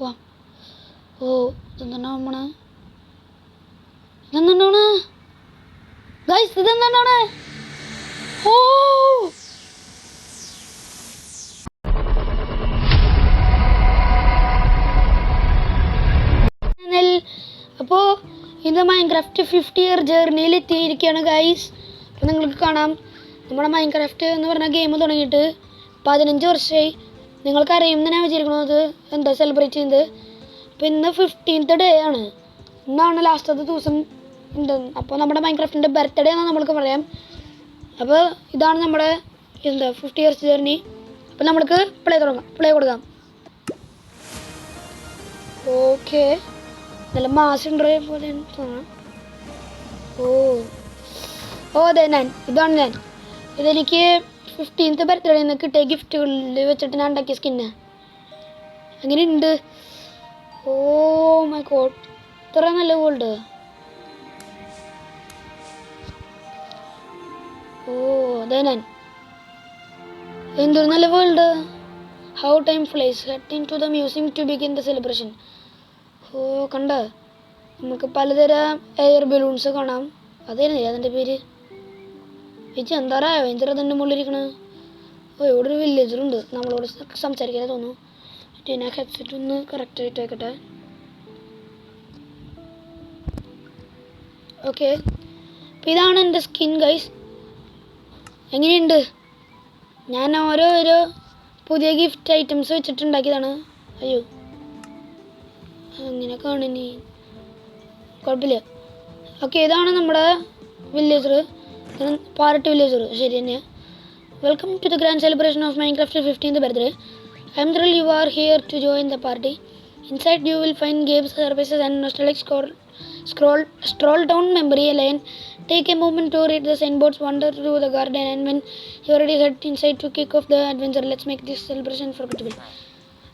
പോവാം. ഓ ഇതെന്താണ് ഇതെന്താണ് ഗൈസ്, ഇതെന്താണ്? ഓ അപ്പോൾ ഇത് മൈൻക്രാഫ്റ്റ് 50 ഇയർ ജേർണിയിൽ എത്തിയിരിക്കുകയാണ് ഗൈസ്. അപ്പോൾ നിങ്ങൾക്ക് കാണാം, നമ്മുടെ മൈൻക്രാഫ്റ്റ് എന്ന് പറഞ്ഞ ഗെയിം തുടങ്ങിയിട്ട് 15 വർഷമായി. നിങ്ങൾക്കറിയുമെന്ന് ഞാൻ വിചാരിക്കുന്നത് എന്താ സെലിബ്രേറ്റ് ചെയ്യുന്നത്. അപ്പോൾ ഇന്ന് 15th ഡേ ആണ്. ഇന്നാണ് ലാസ്റ്റത്തെ ദിവസം ഉണ്ട്. അപ്പോൾ നമ്മുടെ മൈൻക്രാഫ്റ്റിൻ്റെ ബർത്ത്ഡേ എന്ന് നമ്മൾക്ക് പറയാം. അപ്പോൾ ഇതാണ് നമ്മുടെ 50 ഇയേഴ്സ് ജേർണി. അപ്പോൾ നമ്മൾക്ക് പ്ലേ കൊടുക്കാം. ഓക്കെ, നല്ല മാസ് ഉണ്ട് പോലെ തോന്നാം. അതെ ഇതാണ് ഞാൻ. ഇതെനിക്ക് 15th ബർത്ത്ഡേയിൽ നിന്ന് കിട്ടിയ ഗിഫ്റ്റുകളിൽ വെച്ചിട്ട് ഞാൻ ഉണ്ടാക്കിയ സ്കിന്ന്. അങ്ങനെയുണ്ട്. ഓ മൈ ഗോഡ്, ഇത്ര നല്ല വേൾഡ്. അതെ എന്തൊരു നല്ല world. How time flies. Head into the museum to begin the celebration. കണ്ട, നമുക്ക് പലതരം എയർ ബലൂൺസ് കാണാം. അതേനല്ലേ അതിൻ്റെ പേര്? ചേച്ചി എന്താ വേഞ്ചർ അതിൻ്റെ മുകളിലിരിക്കണേ? ഇവിടെ ഒരു വില്ലേജറുണ്ട്, നമ്മളോട് സംസാരിക്കാതെ തോന്നുന്നു. ഞാൻ ഹെഡ്സെറ്റ് ഒന്ന് കറക്റ്റായിട്ട് വെക്കട്ടെ. ഓക്കെ, അപ്പോൾ ഇതാണ് എൻ്റെ സ്കിൻ ഗൈസ്. എങ്ങനെയുണ്ട്? ഞാൻ ഓരോ പുതിയ ഗിഫ്റ്റ് ഐറ്റംസ് വെച്ചിട്ടുണ്ടാക്കിയതാണ്. അയ്യോ അങ്ങനെ കാണുന്നേ കുഴപ്പമില്ല. ഓക്കെ, ഇതാണ് നമ്മുടെ വില്ലേജർ, പാർട്ടി വില്ലേജർ. ശരി തന്നെയാണ്. Welcome to the grand celebration of Minecraft 15th birthday. I'm thrilled you are here to join the party. Inside you will find games, services and nostalgic stroll down memory lane. Take a moment to read the signboards, wander through the garden, and when you are ready, head inside to kick off the adventure. Let's make this celebration forgettable.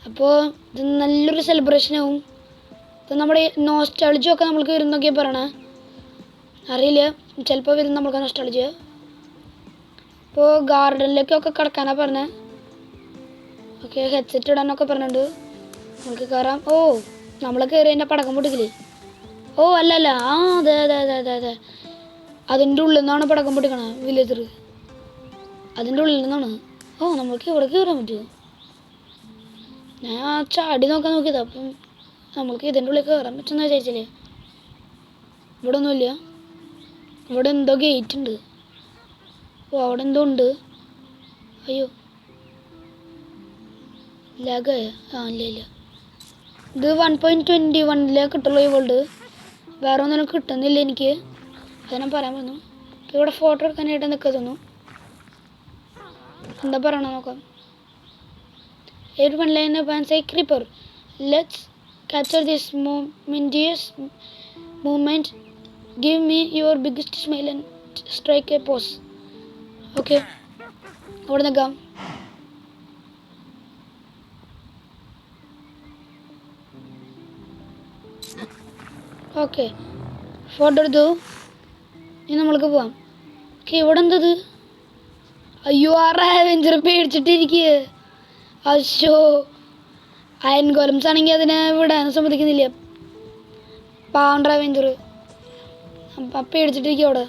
അപ്പോൾ ഇത് നല്ലൊരു സെലിബ്രേഷനാവും. ഇത് നമ്മുടെ nostalgia ഒക്കെ നമ്മൾക്ക് വരുന്നൊക്കെ പറയണേ, അറിയില്ല, ചിലപ്പോൾ വരും നമ്മൾക്ക് നോസ്റ്റാളജി. അപ്പോൾ ഗാർഡനിലേക്കൊക്കെ കിടക്കാനാണ് പറഞ്ഞത്. ഓക്കെ, ഹെഡ്സെറ്റ് ഇടാനൊക്കെ പറഞ്ഞിട്ടുണ്ട്. നമുക്ക് കയറാം. നമ്മൾ കയറി അതിൻ്റെ പടക്കം പൊട്ടിക്കില്ലേ? അല്ല അതെ അതിൻ്റെ ഉള്ളിൽ നിന്നാണ് പടക്കം പൊട്ടിക്കണത് വില്ലേജർ. അതിൻ്റെ ഉള്ളിൽ നിന്നാണ്. നമ്മൾക്ക് ഇവിടെ കയറാൻ പറ്റുമോ? ഞാൻ ചാടി നോക്കിയതാണ്. അപ്പം നമ്മൾക്ക് ഇതിൻ്റെ ഉള്ളിൽ കയറാൻ പറ്റുമെന്ന് വിചാരിച്ചില്ലേ. ഇവിടെ ഒന്നുമില്ല. ഇവിടെ എന്തോ ഗേറ്റ് ഉണ്ട്. അവിടെ എന്തോ ഉണ്ട്. അയ്യോ ലാഗായ. ഇല്ല, ഇത് 1.21 കിട്ടുള്ളൂ ഈ വേൾഡ്. വേറെ ഒന്നും കിട്ടുന്നില്ല എനിക്ക്. അത് ഞാൻ പറയാൻ വന്നു. ഇവിടെ ഫോട്ടോ എടുക്കാനായിട്ട് നിൽക്കുന്നു. എന്താ പറയണ നോക്കാം. Everyone line up and say creeper. Let's capture this momentous moment. Give me your biggest smile and strike a pose. Okay, അവിടെ നിൽക്കാം. ഓക്കെ, ഫോട്ടോ എടുത്തു. ഇനി നമ്മൾക്ക് പോവാം. ഓക്കെ, ഇവിടെ എന്തത്? അയ്യോ, വെഞ്ചർ പേടിച്ചിട്ടിരിക്കുക. അശോ, അയൺ ഗോലംസ് ആണെങ്കിൽ അതിനെ വിടാൻ സമ്മതിക്കുന്നില്ല. പാവണ്ട വെഞ്ചർ പേടിച്ചിട്ടിരിക്കുക അവിടെ.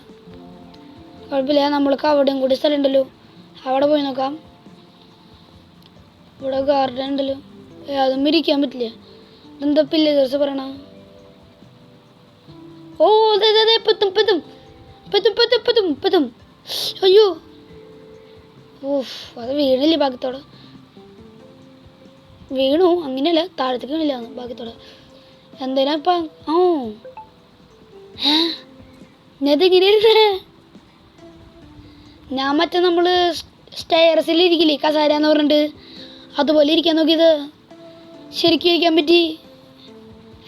കുഴപ്പമില്ല, നമ്മൾക്ക് അവിടെയും കൂടി സ്ഥലം ഉണ്ടല്ലോ, അവിടെ പോയി നോക്കാം. ഇവിടെ ഗാർഡൻ ഉണ്ടല്ലോ. അതും ഇരിക്കാൻ പറ്റില്ല. ഇതെന്താ പില്ലേഴ്സ് പറയണ? അതെ പെത്തും. അയ്യോ, അത് വീണില്ലേ ഭാഗത്തോടെ? വീണു, അങ്ങനെയല്ല, താഴത്തേക്ക് വീണില്ല ഭാഗത്തോടെ. എന്തിനാ ഇപ്പം? ഞാനെങ്ങനെ? ഞാൻ മറ്റേ നമ്മൾ സ്റ്റെയർസിൽ ഇരിക്കില്ലേ, കസാര എന്ന് പറഞ്ഞിട്ട്, അതുപോലെ ഇരിക്കാൻ നോക്കിയത്. ശരിക്കും ഇരിക്കാൻ പറ്റി.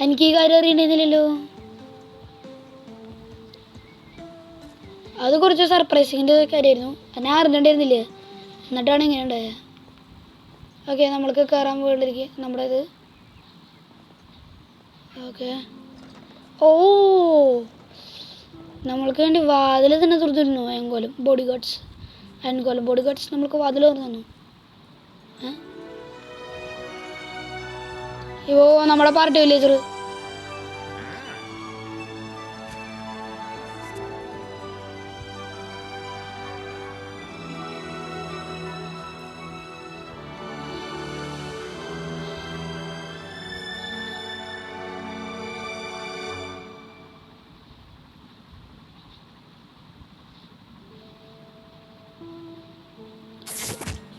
എനിക്ക് ഈ കാര്യം അറിയണ്ടിരുന്നില്ലല്ലോ. അത് കുറച്ച് സർപ്രൈസിങ്ങിൻ്റെ കാര്യമായിരുന്നു. ഞാൻ അറിഞ്ഞിട്ടുണ്ടായിരുന്നില്ല. എന്നിട്ടാണ് ഇങ്ങനെ ഉണ്ടായത്. ഓക്കെ, നമ്മൾക്ക് കയറാൻ വേണ്ടിയിരിക്കുക നമ്മുടെ ഇത്. ഓക്കെ, നമ്മൾക്ക് വേണ്ടി വാതിൽ തന്നെ തുറന്നിരുന്നു. അയൻകോലം ബോഡി ഗാർഡ്സ് നമ്മൾക്ക് വാതിൽ തുറന്നു തന്നു. അയ്യോ നമ്മുടെ പാർട്ടി വില്ലേജർ.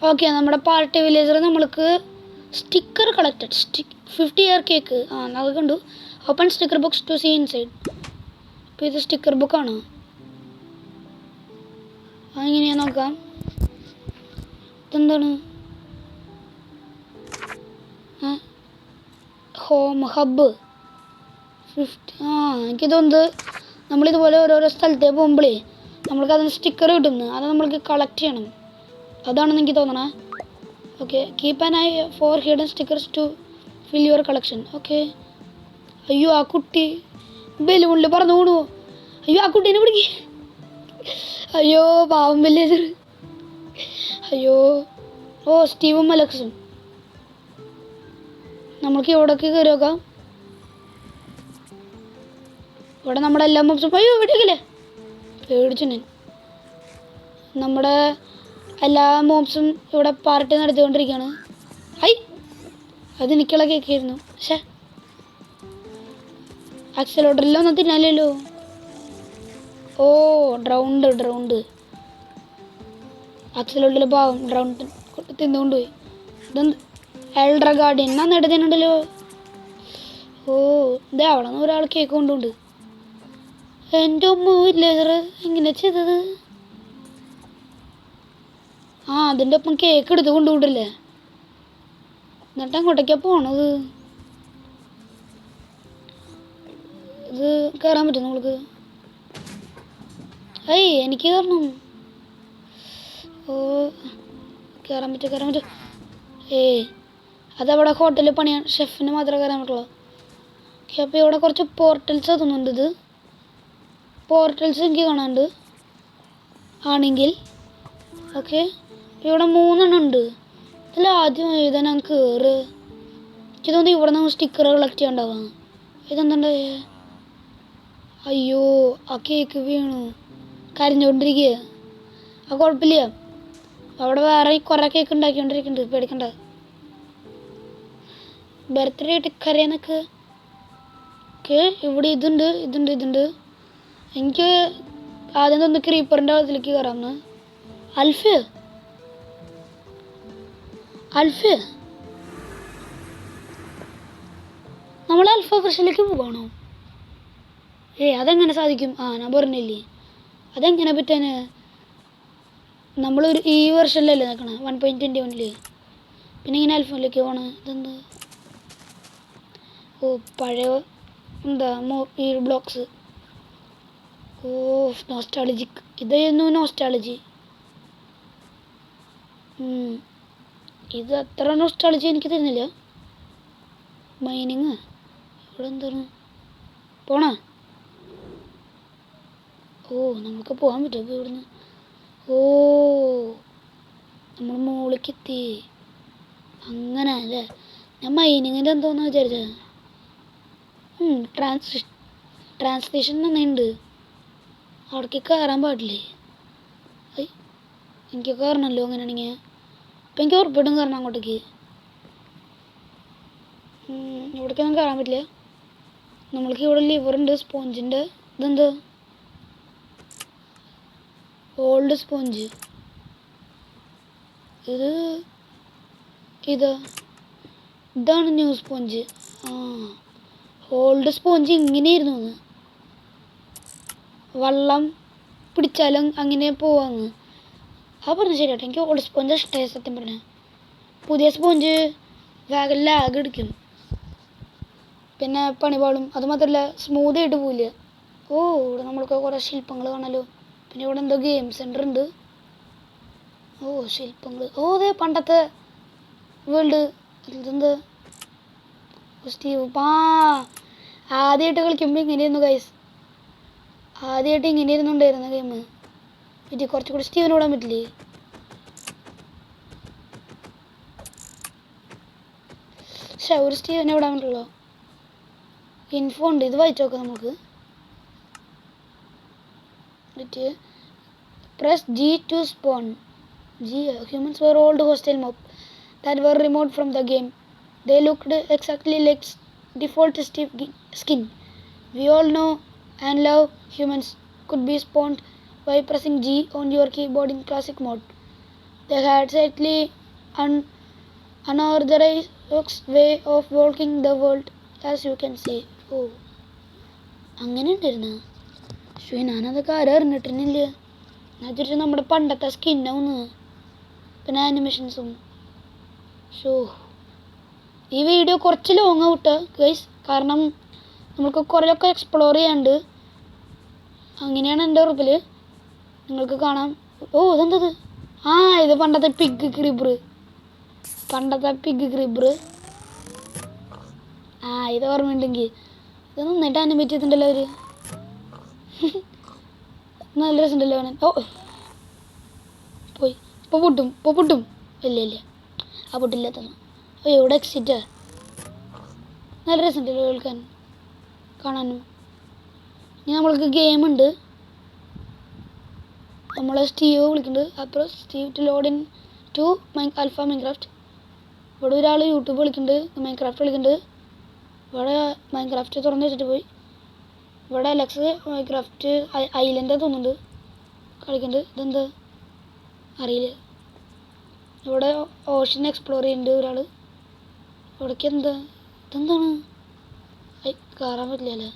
ഓക്കെ, നമ്മുടെ പാർട്ടി വില്ലേജർ നമ്മൾക്ക് സ്റ്റിക്കർ കളക്റ്റഡ് 50 ഇയർ കേക്ക്. അത് കണ്ടു. Open sticker books to see inside. അപ്പോൾ ഇത് സ്റ്റിക്കർ ബുക്കാണ്. അതെങ്ങനെയാ നോക്കാം. ഇതെന്താണ്? Home hub 50. എനിക്കിതൊന്ന് നമ്മളിതുപോലെ ഓരോരോ സ്ഥലത്തേക്ക് പോകുമ്പോഴേ നമ്മൾക്ക് അതിന് സ്റ്റിക്കർ കിട്ടുന്നു. അത് നമ്മൾക്ക് കളക്ട് ചെയ്യണം. അതാണെന്ന് എനിക്ക് തോന്നണേ. Okay, keep an eye for hidden stickers to fill your collection. Okay. അയ്യോ, ആ കുട്ടി ബലൂണിൽ പറന്നു വീണു. അയ്യോ, ആ കുട്ടീനെ പിടിക്ക്. അയ്യോ, പാവം വില്ലേജർ. അയ്യോ. ഓ, സ്റ്റീവും അലക്സും. നമ്മൾക്ക് ഇവിടേക്ക് കയറി നോക്കാം. ഇവിടെ നമ്മുടെ എല്ലാ മോബ്സും. അയ്യോ, ഇവിടേക്കല്ലേ, പേടിച്ചു ഞാൻ. നമ്മുടെ എല്ലാ മോബ്സും ഇവിടെ പാർട്ടി നടത്തിക്കൊണ്ടിരിക്കുകയാണ്. അത് എനിക്കുള്ള കേക്കായിരുന്നു. പക്ഷേ ആക്സിലോട്ടറിലൊന്നും തിന്നാലല്ലോ. ഓ, ഡ്രൗണ്ട് ആക്സിലോട്ടറിൽ പാവം ഡ്രൗണ്ട് തിന്നുകൊണ്ടുപോയി. ഇതെന്ത് എൽഡർ ഗാർഡിയൻ എന്നാ നേടുന്നുണ്ടല്ലോ. ഓ, ഇതേ അവിടെ നിന്ന് ഒരാൾ കേക്ക് കൊണ്ടുണ്ട്. എൻ്റെ ഉമ്മ വില്ലേജർ എങ്ങനെ ചെയ്തത്? അതിൻ്റെ ഒപ്പം കേക്ക് എടുത്ത് കൊണ്ടുവിടില്ലേ. എന്നിട്ട് അങ്ങോട്ടേക്കാ പോണത്. ഇത് കയറാൻ പറ്റും നമ്മൾക്ക്? എനിക്ക് കയറണം. ഓ, കയറാൻ പറ്റും. അതവിടെ ഹോട്ടലിൽ പണിയാണ്, ഷെഫിന് മാത്രമേ കയറാൻ പറ്റുള്ളൂ. ഓക്കെ, അപ്പോൾ ഇവിടെ കുറച്ച് പോർട്ടൽസ് തോന്നുന്നുണ്ട്. ഇത് പോർട്ടൽസ് എനിക്ക് കാണാനുണ്ട് ആണെങ്കിൽ. ഓക്കെ, ഇവിടെ 3 ഉണ്ട്. ഇതിൽ ആദ്യം എഴുതാൻ ഞാൻ കയറ്. എനിക്ക് തോന്നി ഇവിടെ നമ്മൾ സ്റ്റിക്കർ കളക്ട് ചെയ്യാണ്ടാവാം. ഇതെന്തുണ്ടായ? അയ്യോ, ആ കേക്ക് വീണു കരഞ്ഞുകൊണ്ടിരിക്കുക. കുഴപ്പമില്ല, അവിടെ വേറെ കുറേ കേക്ക് ഉണ്ടാക്കിക്കൊണ്ടിരിക്കുന്നുണ്ട്, പേടിക്കണ്ട. ബർത്ത്ഡേ ആയിട്ട് കരയാന്നൊക്കെ. ഓക്കെ, ഇവിടെ ഇതുണ്ട്. എനിക്ക് ആദ്യം തോന്നുന്നു ക്രീപ്പറിൻ്റെ അതിലേക്ക് കയറാമെന്ന്. അൽഫ് നമ്മൾ അൽഫ ഫ്രഷിലേക്ക് പോകണോ? അതെങ്ങനെ സാധിക്കും? ഞാൻ പറഞ്ഞില്ലേ, അതെങ്ങനെ പറ്റാന്? നമ്മളൊരു ഈ വെർഷനിലല്ലേ നിൽക്കണം, 1.21. പിന്നെ ഇങ്ങനെ അൽഫയിലേക്ക് പോകണം. ഇതെന്താ? ഓ, പഴയ എന്താ ഈ ബ്ലോക്സ്. ഓ, നോസ്റ്റാളജിക്. ഇതായിരുന്നു നോസ്റ്റാളജി. ഇത് അത്ര നോസ്റ്റാളജി എനിക്ക് തരുന്നില്ല. മൈനിങ് ഇവിടെ എന്താണ് പോണ? ഓ, നമുക്ക് പോകാൻ പറ്റും അപ്പോൾ ഇവിടുന്ന്. ഓ, നമ്മൾ മുകളിലേക്ക് എത്തി. അങ്ങനെ അല്ലേ? ഞാൻ മൈനിങ്ങിൻ്റെ എന്തോന്ന് വിചാരിച്ചത്. ട്രാൻസ്ലേഷൻ നന്നായിട്ടുണ്ട്. അവിടേക്ക് കയറാൻ പാടില്ലേ? എനിക്ക് കയറണമല്ലോ അങ്ങനെയാണെങ്കിൽ. അപ്പം എനിക്ക് ഉറപ്പിട്ടും കയറണം അങ്ങോട്ടേക്ക്. ഇവിടേക്കൊന്നും കയറാൻ പറ്റില്ല. നമ്മൾക്ക് ഇവിടെ ലിവറുണ്ട്, സ്പോഞ്ചിൻ്റെ. ഇതെന്താ? Old sponge. ഇതാണ് ന്യൂ സ്പോഞ്ച്. ഓൾഡ് സ്പോഞ്ച് ഇങ്ങനെയായിരുന്നു. വെള്ളം പിടിച്ചാലും അങ്ങനെ പോവാന്ന്. പറഞ്ഞ ശരിയാട്ടോ, എനിക്ക് ഓൾഡ് സ്പോഞ്ച് ഇഷ്ടമായി സത്യം പറഞ്ഞാൽ. പുതിയ സ്പോഞ്ച് വേഗം ലാഗ് അടിക്കും, പിന്നെ പണിപാളും. അത് മാത്രമല്ല സ്മൂത്ത് ആയിട്ട് പോവില്ല. ഓ, ഇവിടെ നമ്മൾക്ക് കുറേ ശില്പങ്ങൾ കാണാമല്ലോ. പിന്നെ ഇവിടെ എന്തോ ഗെയിം സെൻറ്റർ ഉണ്ട്. ഓ, ശില്പങ്ങൾ. ഓ, അതെ പണ്ടത്തെ വേൾഡ്. ഇതെന്ത്? സ്റ്റീവ്. ആദ്യമായിട്ട് കളിക്കുമ്പോൾ ഇങ്ങനെയായിരുന്നു ഗൈസ്. ആദ്യമായിട്ട് ഇങ്ങനെയായിരുന്നു ഉണ്ടായിരുന്ന ഗെയിം. പറ്റി കുറച്ചുകൂടി സ്റ്റീവിന് വിടാൻ പറ്റില്ലേ? ഒരു സ്റ്റീവിനെ വിടാൻ പറ്റുള്ളൂ. ഇൻഫോ ഉണ്ട്, ഇത് വായിച്ചു നോക്കാം നമുക്ക്. Press G to spawn. Humans were old hostile mob that were removed from the game. They looked exactly like default Steve skin. We all know and love humans could be spawned by pressing G on your keyboard in classic mode. They had slightly unorthodox way of walking the world, as you can see. Oh, അങ്ങനെ ഉണ്ടായിരുന്നു. പക്ഷേ ഞാനതൊക്കെ അറിഞ്ഞിട്ടില്ല. ഞാൻ തിരിച്ച് നമ്മുടെ പണ്ടത്തെ സ്കിന്നാവുന്നു. പിന്നെ ആനിമേഷൻസും. ഷോ ഈ വീഡിയോ കുറച്ച് ലോങ് ഔട്ട് ഗൈസ്, കാരണം നമുക്ക് കുറേയൊക്കെ എക്സ്പ്ലോർ ചെയ്യാണ്ട്. അങ്ങനെയാണ് എൻ്റെ ഉറപ്പിൽ. നിങ്ങൾക്ക് കാണാം. ഓ ഇതെന്തത്? ഇത് പണ്ടത്തെ പിഗ് ക്രിബർ. ഇത് ഓർമ്മയുണ്ടെങ്കിൽ ഇത് നന്നായിട്ട് ആനിമേറ്റ് ചെയ്തിട്ടുണ്ടല്ലോ അവർ. നല്ല രസമുണ്ടല്ലോ കാണാൻ. പോയി ഇപ്പോൾ പൊട്ടും. ഇല്ല ആ പൊട്ടില്ലാത്തതാണ്. എവിടെ എക്സിറ്റാ? നല്ല രസമുണ്ടല്ലോ കേൾക്കാൻ കാണാനും. ഇനി നമ്മൾക്ക് ഗെയിമുണ്ട്. നമ്മളെ സ്റ്റീവ് വിളിക്കുന്നുണ്ട്. അപ്പോൾ Steve to load into alpha Minecraft. ഇവിടെ ഒരാൾ യൂട്യൂബ് വിളിക്കുന്നുണ്ട്, മൈൻക്രാഫ്റ്റ് വിളിക്കുന്നുണ്ട്. ഇവിടെ മൈൻക്രാഫ്റ്റ് തുറന്ന് വെച്ചിട്ട് പോയി. ഇവിടെ അലക്സ് മൈൻക്രാഫ്റ്റ് ഐലൻഡ് തോന്നുന്നുണ്ട് കളിക്കുന്നുണ്ട്. ഇതെന്താ അറിയില്ല. ഇവിടെ ഓഷൻ എക്സ്പ്ലോർ ചെയ്യുന്നുണ്ട് ഒരാൾ. ഇവിടേക്ക് ഇതെന്താണ്? കയറാൻ പറ്റില്ലല്ലേ?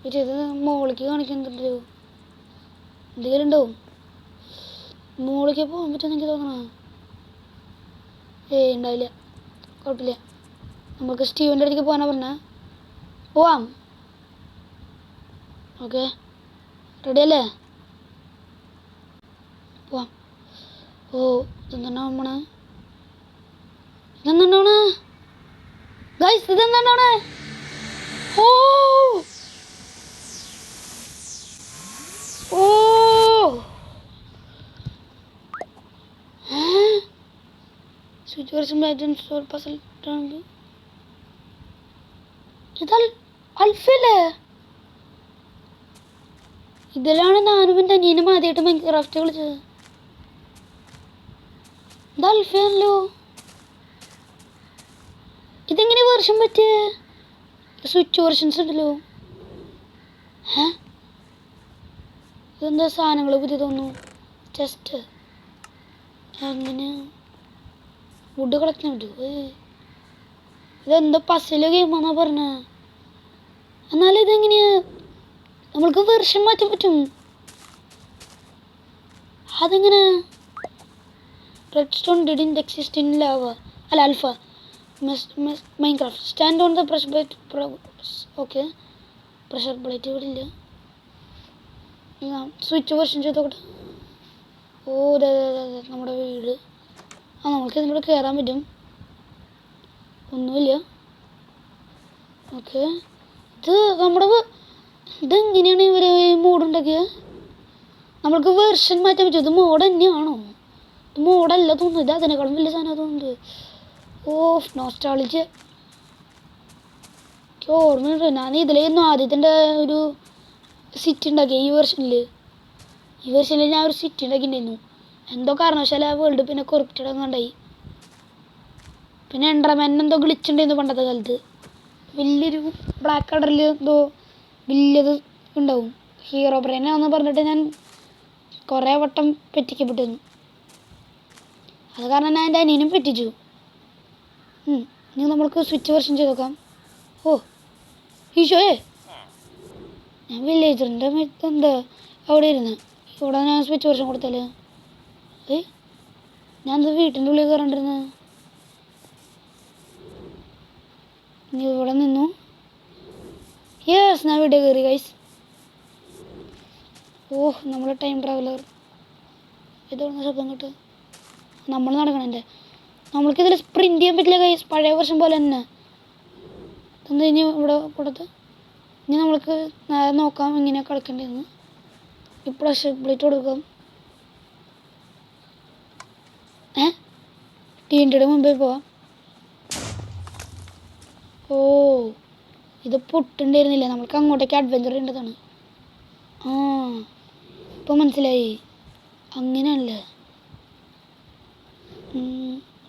ഇത് മോളിലേക്ക് കാണിക്കുന്നുണ്ടല്ലോ. എന്തെങ്കിലും ഉണ്ടാവും. മോളിലേക്ക് പോകാൻ പറ്റുമെന്ന് എനിക്ക് തോന്നണം. ഉണ്ടാവില്ല. കുഴപ്പമില്ല. നമുക്ക് സ്റ്റീവിൻ്റെ അടുത്തേക്ക് പോകാനാ പറഞ്ഞാൽ പോവാം. ഓക്കെ, റെഡി അല്ലേ? പോവാം. ഇതെന്താണ് ഗൈസ്? ഇതെന്താണ്? Situation items or puzzle turn. ഇതൽ അൽഫില്ലേ? ഇതിലാണ് ഞാനും എൻ്റെ അനിയനും ആദ്യമായിട്ട് മൈൻക്രാഫ്റ്റ് കളിച്ചത്. ഇത് അൽഫയാണല്ലോ. ഇതെങ്ങനെ വേർഷൻ പറ്റിയ? സ്വിച്ച് വേർഷൻസ് ഉണ്ടല്ലോ. ഇതെന്താ സാധനങ്ങൾ പുതിയ തോന്നുന്നു. ചെസ്റ്റ് അങ്ങനെ വുഡ് കളക്ട് ചെയ്യാൻ പറ്റുമോ? ഇതെന്താ പസില് ഗെയിമാന്നാ പറഞ്ഞത്. എന്നാലും ഇതെങ്ങനെയാ നമ്മൾക്ക് വെർഷൻ മാറ്റാൻ പറ്റും? അതെങ്ങനെ? Red stone didn't exist in lava അല്ല alpha Minecraft. Stand on the pressure plate. Okay, pressure plate ഇവിടെ ഇല്ല. സ്വിച്ച് വെർഷൻ ചെയ്ത് നോക്കട്ടെ. നമ്മുടെ വീട്. നമുക്ക് ഇതിലൂടെ കയറാൻ പറ്റും. ഒന്നുമില്ല. ഓക്കെ, ഇതെങ്ങനെയാണ് ഇവർ മോഡുണ്ടാക്കിയത്? നമ്മൾക്ക് വെർഷൻ മാറ്റാൻ പറ്റും. ഇത് മോഡ് തന്നെയാണോ? ഇത് മോഡല്ല തോന്നുന്നു. ഇത് അതിനേക്കാളും വലിയ സാധനം തോന്നുന്നത്. നോസ്റ്റാളജി. എനിക്ക് ഓർമ്മയുണ്ട്, ഞാൻ ഇതിലായിരുന്നു ആദ്യത്തിൻ്റെ ഒരു സിറ്റി ഉണ്ടാക്കിയത്. ഈ വെർഷനിൽ ഞാൻ ഒരു സിറ്റി ഉണ്ടാക്കിയിട്ടുണ്ടായിരുന്നു. എന്തോ കാരണവശാൽ ആ വേൾഡ് പിന്നെ കൊറപ്റ്റഡ് കണ്ടായി. പിന്നെ എൻഡർമാൻ എന്തോ ഗ്ലിച്ചുണ്ടായിരുന്നു പണ്ടത്തെ കാലത്ത്. വലിയൊരു ബ്ലാക്ക് കളറിൽ എന്തോ വലിയത് ഉണ്ടാവും. ഹീറോ ബ്രെയിനാണെന്ന് പറഞ്ഞിട്ട് ഞാൻ കുറേ വട്ടം പറ്റിക്കപ്പെട്ടിരുന്നു. അത് കാരണം ഞാൻ എൻ്റെ അനിയനും പറ്റിച്ചു. ഇനി നമ്മൾക്ക് സ്വിച്ച് വെർഷൻ ചെയ്ത് നോക്കാം. ഈശോയെ, ഞാൻ വില്ലേജറിൻ്റെ എന്താ അവിടെ ഇരുന്ന് ഇവിടെ ഞാൻ സ്വിച്ച് വെർഷൻ കൊടുത്താൽ ഞാനെന്താ വീട്ടിൻ്റെ ഉള്ളിൽ കയറണ്ടിരുന്നത്? ഇനി ഇവിടെ നിന്നു. ഞാൻ വീട്ടിൽ കയറി ഗൈസ്. നമ്മൾ ടൈം ട്രാവലർ. ഇതൊന്ന് ശബ്ദം കിട്ടുക. നമ്മൾ നടക്കണേ. നമ്മൾക്കിതിൽ സ്പ്രിൻറ്റ് ചെയ്യാൻ പറ്റില്ല ഗൈസ്. പഴയ വർഷം പോലെ തന്നെ. എന്താ ഇനി ഇവിടെ കൊടുത്ത് ഇനി നമ്മൾക്ക് നോക്കാം ഇങ്ങനെ കളിക്കേണ്ടിയിരുന്നു. ഇപ്പോൾ പ്ലേറ്റ് കൊടുക്കാം. ടീൻ്റെ മുമ്പേ പോവാം. ഓ, ഇത് പൊട്ടുണ്ടായിരുന്നില്ല. നമ്മൾക്ക് അങ്ങോട്ടേക്ക് അഡ്വഞ്ചർ ചെയ്യേണ്ടതാണ്. ആ, ഇപ്പോൾ മനസ്സിലായി. അങ്ങനെയല്ലേ?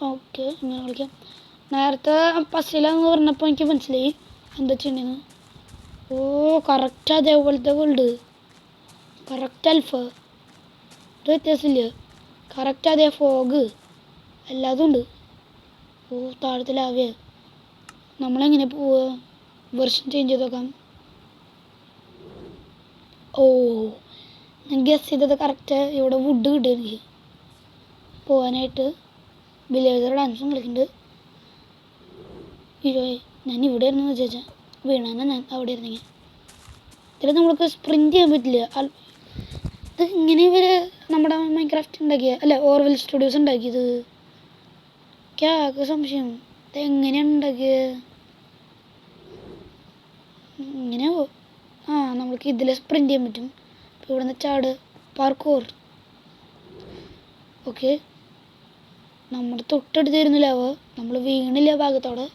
ഓക്കെ, ഇങ്ങനെ കളിക്കാം. നേരത്തെ പസിലാന്ന് പറഞ്ഞപ്പോൾ എനിക്ക് മനസ്സിലായി എന്താ ചെയ്യണമെന്ന്. ഓ, കറക്റ്റ് അതേപോലത്തെ വേൾഡ്. കറക്റ്റ് അൽഫ. ഒരു വ്യത്യാസമില്ല. കറക്റ്റ് അതേ ഫോഗ് എല്ലാതും ഉണ്ട്. ഓ, താഴത്തിലാവേ. നമ്മളെങ്ങനെ പോവുക? വെർഷൻ ചേഞ്ച് ചെയ്ത് നോക്കാം. ഓ, ഞാൻ ഗസ് ചെയ്തത് കറക്റ്റ്. ഇവിടെ വുഡ് കിട്ടും എനിക്ക് പോകാനായിട്ട്. വില്ലേജർ ഡാൻസും കളിക്കുന്നുണ്ട്. ഇരോയെ ഞാൻ ഇവിടെ ഇരുന്ന് ചോദിച്ചാൽ വീണാന്ന് ഞാൻ അവിടെ ഇരുന്നെങ്കിൽ. ഇതിൽ നമ്മൾക്ക് സ്പ്രിൻറ്റ് ചെയ്യാൻ പറ്റില്ല. ഇത് ഇങ്ങനെ ഇവർ നമ്മുടെ മൈൻക്രാഫ്റ്റ് ഉണ്ടാക്കിയ അല്ല ഓർവെൽ സ്റ്റുഡിയോസ് ഉണ്ടാക്കിയത്. ആകെ സംശയം ഇതെങ്ങനെയാണ് ഉണ്ടാക്കിയത്? ഇങ്ങനെയാവോ? ആ, നമ്മൾക്ക് ഇതിൽ സ്പ്രിൻറ്റ് ചെയ്യാൻ പറ്റും. ഇപ്പോൾ ഇവിടെ നിന്ന് ചാട് പാർക്കോർ. ഓക്കെ, നമ്മുടെ തൊട്ടടുത്തായിരുന്നില്ലാവോ? നമ്മൾ വീണില്ല ഭാഗത്തോടെ.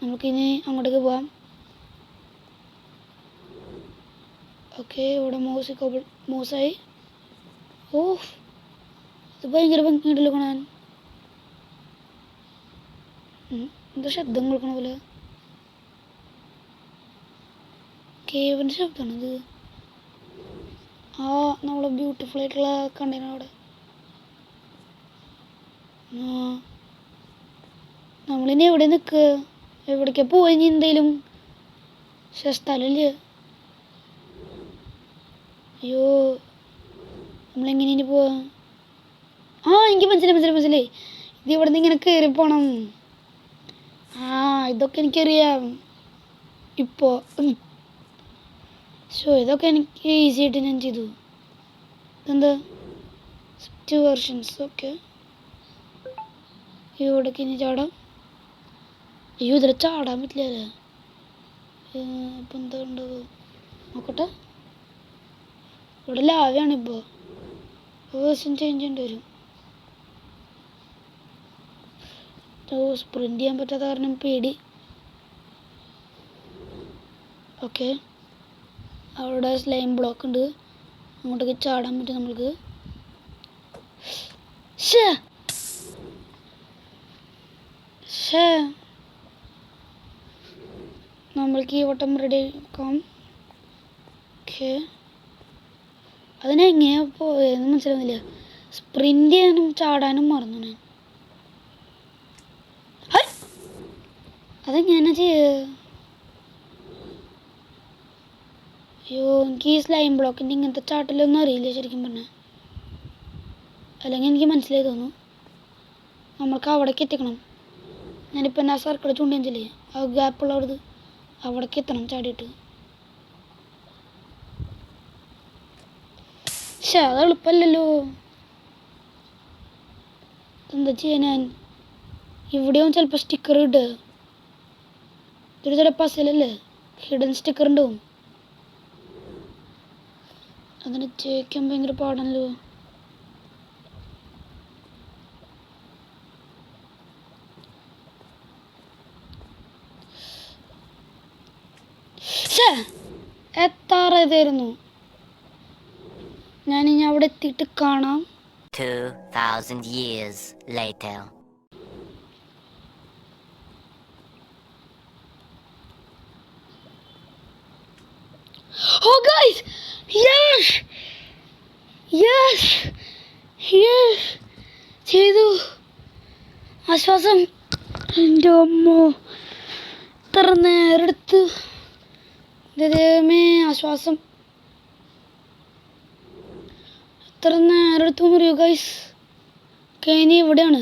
നമുക്കിനി അങ്ങോട്ടേക്ക് പോവാം. ഓക്കെ, ഇവിടെ മോസായി. ഓ, ഇത് ഭയങ്കര ഭംഗിയുണ്ടല്ലോ കാണാൻ. എന്താ ശബ്ദം കേൾക്കണ പോലെ? കേവിൻ്റെ ശബ്ദമാണിത്. ആ, നമ്മൾ ബ്യൂട്ടിഫുൾ ആയിട്ടുള്ള കണ്ടെയ്നർ അവിടെ. നമ്മളിനി എവിടെ നിൽക്കുക? എവിടേക്കാ പോയി? ഇനി എന്തേലും സ്ഥലമില്ല. അയ്യോ, നമ്മളെങ്ങനെ ഇനി പോവാ? ആ, എനിക്ക് മനസ്സിലായി. ഇത് ഇവിടെ നിന്ന് ഇങ്ങനെ കയറി പോണം. ആ, ഇതൊക്കെ എനിക്കറിയാം ഇപ്പോൾ. ഇതൊക്കെ എനിക്ക് ഈസി ആയിട്ട് ഞാൻ ചെയ്തു. ഇതെന്താ സ്വിഫ്റ്റ് വെർഷൻസ്? ഓക്കെ, ഇവിടേക്ക് ഇനി ചാടാം. അയ്യോ, ഇതിൽ ചാടാൻ പറ്റില്ലല്ലേ? ഇപ്പം എന്താ ഉണ്ടാവുക നോക്കട്ടെ. ഇവിടെ ലാവയാണിപ്പോൾ. വേർഷൻ ചേഞ്ച് ചെയ്യേണ്ടി വരും. സ്പ്രിൻറ്റ് ചെയ്യാൻ പറ്റാത്ത കാരണം പേടി. ഓക്കെ, അവിടെ സ്ലൈം ബ്ലോക്ക് ഉണ്ട്. അങ്ങോട്ടേക്ക് ചാടാൻ പറ്റും നമ്മൾക്ക്. നമ്മൾക്ക് ഈ വട്ടം റെഡി ആക്കാം. ഓക്കെ, അതിനെങ്ങനെയാ പോയെന്ന് മനസ്സിലാവുന്നില്ല. സ്പ്രിൻറ്റ് ചെയ്യാനും ചാടാനും മറന്നു ഞാൻ. അതെങ്ങനെയാ ചെയ്യുക? അയ്യോ, എനിക്ക് ഈ സ്ലൈം ബ്ലോക്കിൻ്റെ ഇങ്ങനത്തെ ചാട്ടിലൊന്നും അറിയില്ല ശരിക്കും പറഞ്ഞാൽ. അല്ലെങ്കിൽ എനിക്ക് മനസ്സിലായി തോന്നുന്നു. നമ്മൾക്ക് അവിടേക്ക് എത്തിക്കണം. ഞാനിപ്പോൾ എന്നാ സർക്കിൾ ചൂണ്ടിയല്ലേ ആ ഗ്യാപ്പുള്ളവർക്ക് അവിടേക്ക് എത്തണം ചാടിയിട്ട്. അത് എളുപ്പമല്ലല്ലോ. എന്താ ചെയ്യാൻ? ഞാൻ ഇവിടെയും ചിലപ്പോൾ സ്റ്റിക്കർ ഇടുക. ഇതൊരു ചില പസിലല്ലേ, ഹിഡൻ സ്റ്റിക്കർ ഉണ്ടാവും. അതിന് ചേക്കാൻ ഭയങ്കര പാടാണല്ലോ. എത്താറായതായിരുന്നു. ഞാനിനി അവിടെ എത്തിയിട്ട് കാണാം. 2000 years later. Oh guys, yes, yes, yes, ചെയ്തു. ആശ്വാസം. എൻ്റെ അമ്മോ, ഇത്ര നേരെടുത്ത്. ദൈവമേ, ആശ്വാസം. എത്ര നേരം എടുത്തു എന്നറിയോ ഗൈസ്? ഇനി ഇവിടെയാണ്.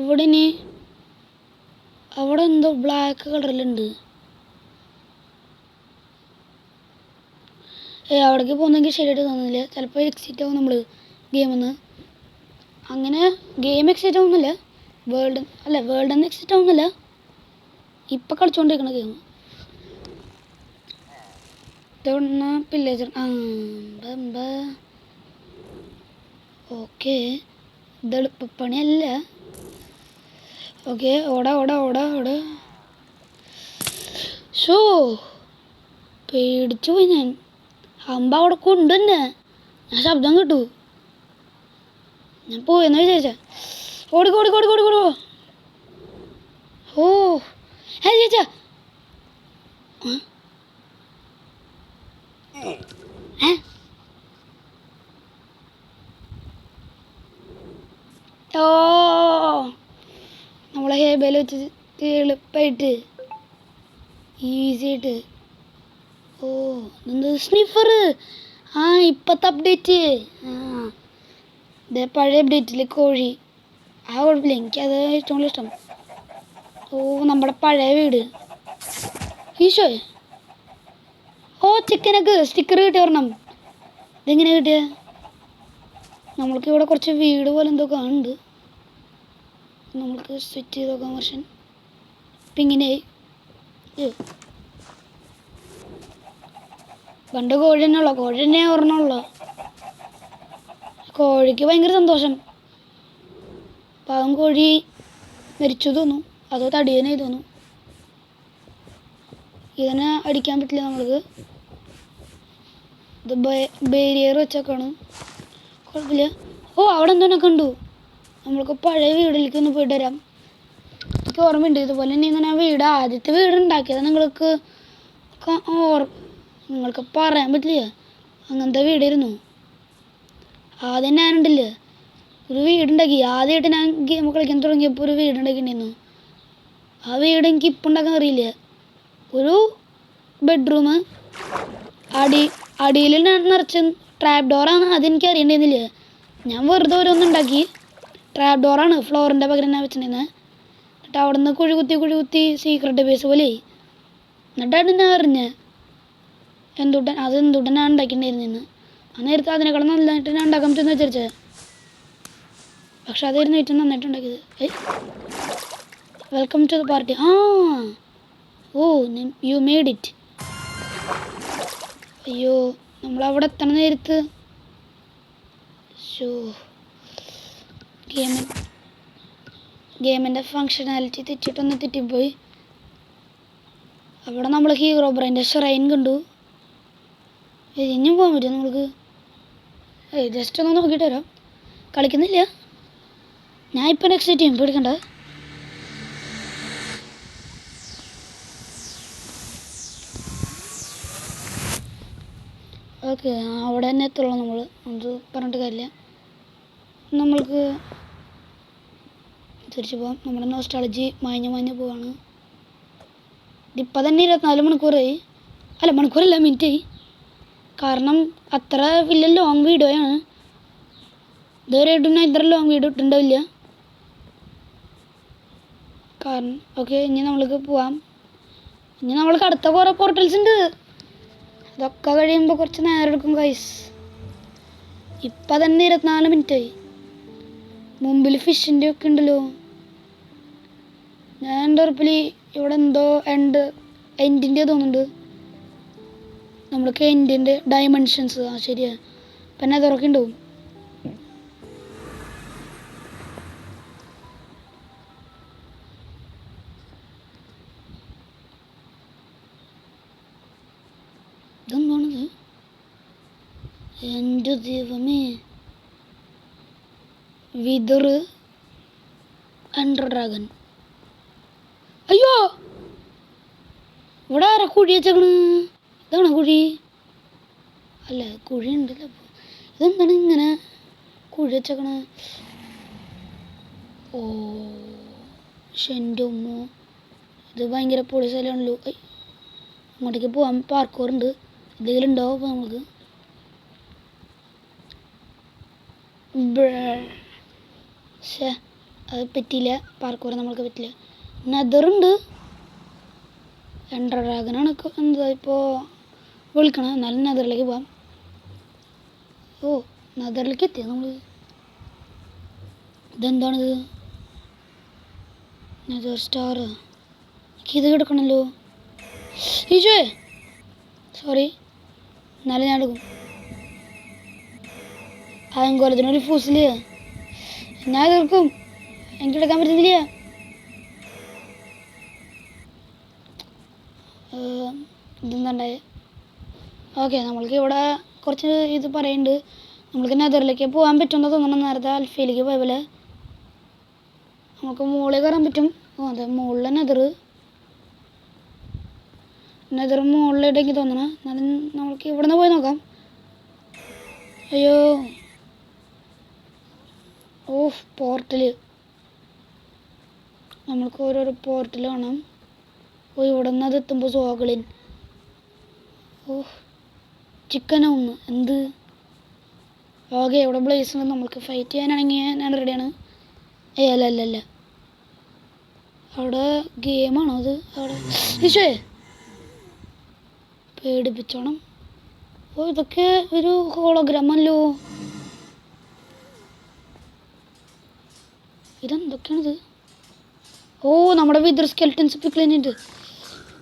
ഇവിടെ ഇനി അവിടെ എന്തോ ബ്ലാക്ക് കളറിലുണ്ട്. അവിടേക്ക് പോകുന്നെങ്കിൽ ശരിയായിട്ട് തോന്നുന്നില്ല. ചിലപ്പോൾ എക്സിറ്റ് ആവും നമ്മൾ ഗെയിമിൽ നിന്ന്. അങ്ങനെ ഗെയിം എക്സിറ്റ് ആവുന്നില്ല. വേൾഡ് നിന്ന് എക്സിറ്റ് ആവുന്നില്ല. ഇപ്പം കളിച്ചുകൊണ്ടിരിക്കണ ഗെയിം. ഇതോടെ പില്ലേജർ. ഓക്കെ, ഇത് എളുപ്പപ്പണിയല്ല. ഓക്കെ, ഓടാ. ഷോ പേടിച്ചു പോയി ഞാൻ. അമ്പ അവിടെ കൊണ്ടുതന്നെ. ഞാൻ ശബ്ദം കിട്ടു. ഞാൻ പോയെന്ന് വിചാരിച്ച. ഓടി ഓടി ഓടി ഓടി ഓടി. ഓ ചേച്ചാ ഓ നമ്മളെ ഹേബയിൽ വെച്ച് എളുപ്പമായിട്ട് ഈസി ആയിട്ട്. ഓ എന്ത് സ്നിഫർ. ആ ഇപ്പത്തെ അപ്ഡേറ്റ്. ആ ഇതേ പഴയ അപ്ഡേറ്റിൽ കോഴി. ആ കുഴപ്പമില്ല, എനിക്കത് ഏറ്റവും കൂടുതൽ ഇഷ്ടം. ഓ നമ്മുടെ പഴയ വീട്. ഈശോ. ഓ ചിക്കനൊക്കെ സ്റ്റിക്കർ കിട്ടി ഒരെണ്ണം. ഇതെങ്ങനെ കിട്ടിയ? നമ്മൾക്ക് ഇവിടെ കുറച്ച് വീട് പോലെ എന്തോ കാണുന്നുണ്ട്. നമ്മൾക്ക് സ്വിച്ച് ചെയ്ത് നോക്കാം വെർഷൻ. ഇപ്പം ഇങ്ങനെയായി. പണ്ട് കോഴി തന്നെ ഉള്ളു. കോഴി തന്നെ ഒരെണ്ണമുള്ളൂ. കോഴിക്ക് ഭയങ്കര സന്തോഷം. പാവം കോഴി മരിച്ചു തോന്നുന്നു. അതോ തടിയനായി തോന്നുന്നു. ഇതിനെ അടിക്കാൻ പറ്റില്ല നമ്മൾക്ക്. ഇത് ബാരിയർ വെച്ചൊക്കെയാണ്. കുഴപ്പമില്ല. ഓ അവിടെ എന്തോനെ കണ്ടു. നമ്മൾക്ക് പഴയ വീട്ടിലേക്ക് ഒന്ന് പോയിട്ട് വരാം. എനിക്ക് ഓർമ്മയുണ്ട് ഇതുപോലെ തന്നെ ഇങ്ങനെ വീട് ആദ്യത്തെ വീട് ഉണ്ടാക്കിയത് നിങ്ങൾക്ക് പറയാൻ പറ്റില്ല. അങ്ങനത്തെ വീടായിരുന്നു. ആദ്യം ഞാനുണ്ടല്ലേ ഒരു വീടുണ്ടാക്കി. ആദ്യമായിട്ട് ഞാൻ ഗെയിം കളിക്കാൻ തുടങ്ങിയപ്പോൾ ഒരു വീടുണ്ടാക്കിയിട്ടുണ്ടായിരുന്നു. ആ വീട് എനിക്ക് ഇപ്പം ഉണ്ടാക്കാൻ അറിയില്ല. ഒരു ബെഡ്റൂം അടിയിൽ നിറച്ച് ട്രാപ്പ് ഡോറാണ്. അതെനിക്ക് അറിയണ്ടായിരുന്നില്ല. ഞാൻ വെറുതെ ഓരോന്നുണ്ടാക്കി. ട്രാപ്പ് ഡോറാണ് ഫ്ലോറിൻ്റെ പകരം ഞാൻ വെച്ചിട്ടുണ്ടായിരുന്നത്. എന്നിട്ട് അവിടെ നിന്ന് കുഴി കുത്തി സീക്രട്ട് ബേസ് പോലെ. എന്നിട്ടാണ് ഞാൻ അറിഞ്ഞത് എന്തുട്ടൻ ഞാൻ ഉണ്ടാക്കിയിട്ടുണ്ടായിരുന്നെന്ന്. ആ നേരത്തെ അതിനേക്കാളും നല്ലതായിട്ട് ഞാൻ ഉണ്ടാക്കാൻ പറ്റുമെന്ന് വിചാരിച്ചത്. പക്ഷെ അതായിരുന്നു ഏറ്റവും നന്നായിട്ട് ഉണ്ടാക്കിയത്. Welcome to the party. ആ ഓ യു മെയ്ഡ് ഇറ്റ്. അയ്യോ നമ്മളവിടെ എത്തണ നേരത്ത് ഷോ ഗെയിമിൻ്റെ ഫങ്ഷനാലിറ്റി തെറ്റിപ്പോയി. അവിടെ നമ്മൾ ഹീറോ ബ്രെയിൻ്റെ ഷ്രൈൻ കണ്ടു. ഇനിയും പോകാൻ പറ്റുമോ നമുക്ക്? ജസ്റ്റ് ഒന്ന് നോക്കിയിട്ട് വരാം. കളിക്കുന്നില്ല. ഞാൻ ഇപ്പം നെക്സ്റ്റ് ടീം പേടിക്കണ്ട. ഓക്കെ അവിടെ തന്നെ എത്തുള്ളൂ നമ്മൾ. അത് പറഞ്ഞിട്ട് കാര്യമില്ല. നമ്മൾക്ക് തിരിച്ചു പോകാം. നമ്മുടെ നോസ്റ്റാളജി മാഞ്ഞ് പോവാണ്. ഇതിപ്പോൾ തന്നെ 24 മണിക്കൂറായി. അല്ല മണിക്കൂറല്ല, മിനിറ്റായി. കാരണം അത്ര വലിയ ലോങ് വീഡിയോയാണ്. ഇതുവരെയായിട്ടും ഞാൻ ഇത്ര ലോങ് വീഡിയോ ഇട്ടുണ്ടാവില്ല. കാരണം ഓക്കെ ഇനി നമ്മൾക്ക് പോവാം. ഇനി നമ്മൾക്ക് അടുത്ത കുറേ പോർട്ടൽസ് ഉണ്ട്. ഇതൊക്കെ കഴിയുമ്പോൾ കുറച്ച് നേരം എടുക്കും ഗൈസ്. ഇപ്പം തന്നെ 24 മിനിറ്റായി. മുമ്പിൽ ഫിഷിൻ്റെ ഒക്കെ ഉണ്ടല്ലോ. ഞാൻ എൻ്റെ ഉറപ്പിൽ ഇവിടെ എന്തോ എൻഡിൻ്റെ തോന്നുന്നുണ്ട്. നമ്മൾക്ക് എൻഡിൻ്റെ ഡയമെൻഷൻസ്. ആ ശരിയാ. പിന്നെ അതൊക്കെ ഉണ്ടാവും. ഇതെന്താണിത്? എൻ്റെ ദൈവമേ. Whether under dragon. അയ്യോ ഇവിടെ ആരാ കുഴി വെച്ചേക്കണ്? ഇതാണോ കുഴി? അല്ല കുഴി ഉണ്ടല്ലോ. ഇതെന്താണ് ഇങ്ങനെ കുഴി വെച്ചേക്കണ്? ഓ എൻ്റെ ഉമ്മ, ഇത് ഭയങ്കര പൊളി സ്ഥലമാണല്ലോ. അങ്ങോട്ടേക്ക് പോകാൻ പാർക്കോറുണ്ട്. എന്തെങ്കിലും ഉണ്ടാവും അപ്പോൾ നമുക്ക്. പക്ഷേ അത് പറ്റിയില്ല. പാർക്കോർ നമ്മൾക്ക് പറ്റില്ല. നെതറുണ്ട്. എൻഡർ ഡ്രാഗനാണ് എന്താ ഇപ്പോൾ വിളിക്കണം. എന്നാലും നെതറിലേക്ക് പോകാം. ഓ നെതറിലേക്ക് എത്തിയ നമ്മൾ. ഇതെന്താണിത്? Nether star. ഇത് കിടക്കണല്ലോ. ഈശോയെ സോറി. എന്നാലും ഞാൻ എടുക്കും. അയങ്കോലത്തിനൊരു ഫൂസിൽ ഞാൻ തീർക്കും. എനിക്കെടുക്കാൻ പറ്റുന്നില്ല. ഇതെന്താണ്ടായേ? ഓക്കെ, നമ്മൾക്ക് ഇവിടെ കുറച്ച് ഇത് പറയുന്നുണ്ട്. നമ്മൾക്ക് നെതറിലേക്ക് പോകാൻ പറ്റുമെന്ന് തോന്നണം. നേരത്തെ ആൽഫയിലേക്ക് പോയ പോലെ നമുക്ക് മുകളിൽ കയറാൻ പറ്റും. അതെ, മുകളിലെ നെതർ മുകളിലായിട്ട് എനിക്ക് തോന്നണം. എന്നാലും നമ്മൾക്ക് ഇവിടെ നിന്ന് പോയി നോക്കാം. അയ്യോ, ഓഫ്, പോർട്ടല്. നമ്മൾക്ക് ഓരോരോ പോർട്ടൽ കാണാം. ഓ, ഇവിടെ നിന്ന് അത് എത്തുമ്പോൾ സോകളിൻ. ഓഹ്, ചിക്കനോ ഒന്ന് എന്ത്? ഓക്കെ, ഇവിടെ ബ്ലേസ് ഉണ്ട്. നമ്മൾക്ക് ഫൈറ്റ് ചെയ്യാനാണെങ്കിൽ ഞാൻ റെഡിയാണ്. അല്ല അവിടെ ഗെയിമാണോ അത്? അവിടെ ഈശോയെ പേടിപ്പിച്ചോണം. ഓ, ഇതൊക്കെ ഒരു ഹോളോഗ്രാമല്ലോ. ഇതെന്തൊക്കെയാണിത്? ഓ, നമ്മുടെ വിതർ സ്കെൽറ്റൻസ് ഇപ്പം ക്ലീനിട്ട്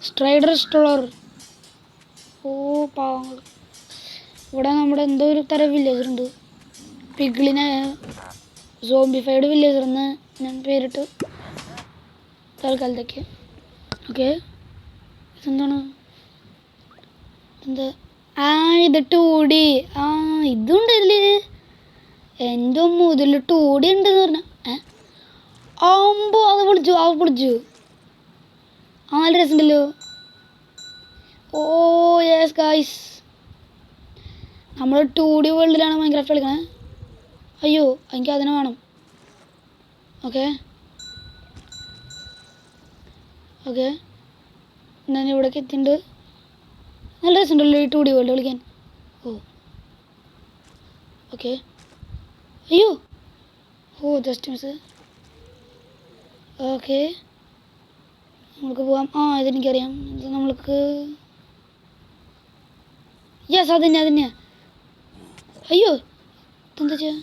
സ്ട്രൈഡർ സ്റ്റോളർ. ഓ പാവങ്ങൾ. ഇവിടെ നമ്മുടെ എന്തോ ഒരു തരം വില്ലേജറുണ്ട്. പിഗ്ലിനെ സോംബിഫൈഡ് വില്ലേജറെന്ന് ഞാൻ പേരിട്ട് തൽക്കാലത്തേക്ക്. ഓക്കെ, ഇതെന്താണ്? എന്താ? ഇത് 2D. ഇതുണ്ടല്ലേ എൻ്റെ മുതൽ 2D ഉണ്ടെന്ന് പറഞ്ഞാൽ. അത് പൊളിച്ചു. നല്ല രസമുണ്ടല്ലോ. ഓ യെസ് ഗൈസ്, നമ്മൾ 2D വേൾഡിലാണ് മൈൻക്രാഫ്റ്റ് കളിക്കണേ. അയ്യോ, എനിക്ക് അതിനെ വേണം. ഓക്കെ, ഞാൻ ഇവിടേക്ക് എത്തിയിട്ടുണ്ട്. നല്ല രസമുണ്ടല്ലോ ഈ 2D വേൾഡ് കളിക്കാൻ. ഓക്കെ, അയ്യോ, ജസ്റ്റ് മിസ്. ഓക്കെ, നമുക്ക് പോവാം. ഇതെനിക്കറിയാം. ഇത് നമ്മൾക്ക് യെസ്, അതന്നെയാ. അയ്യോ, ഇതെന്താ ചെയ്യാ?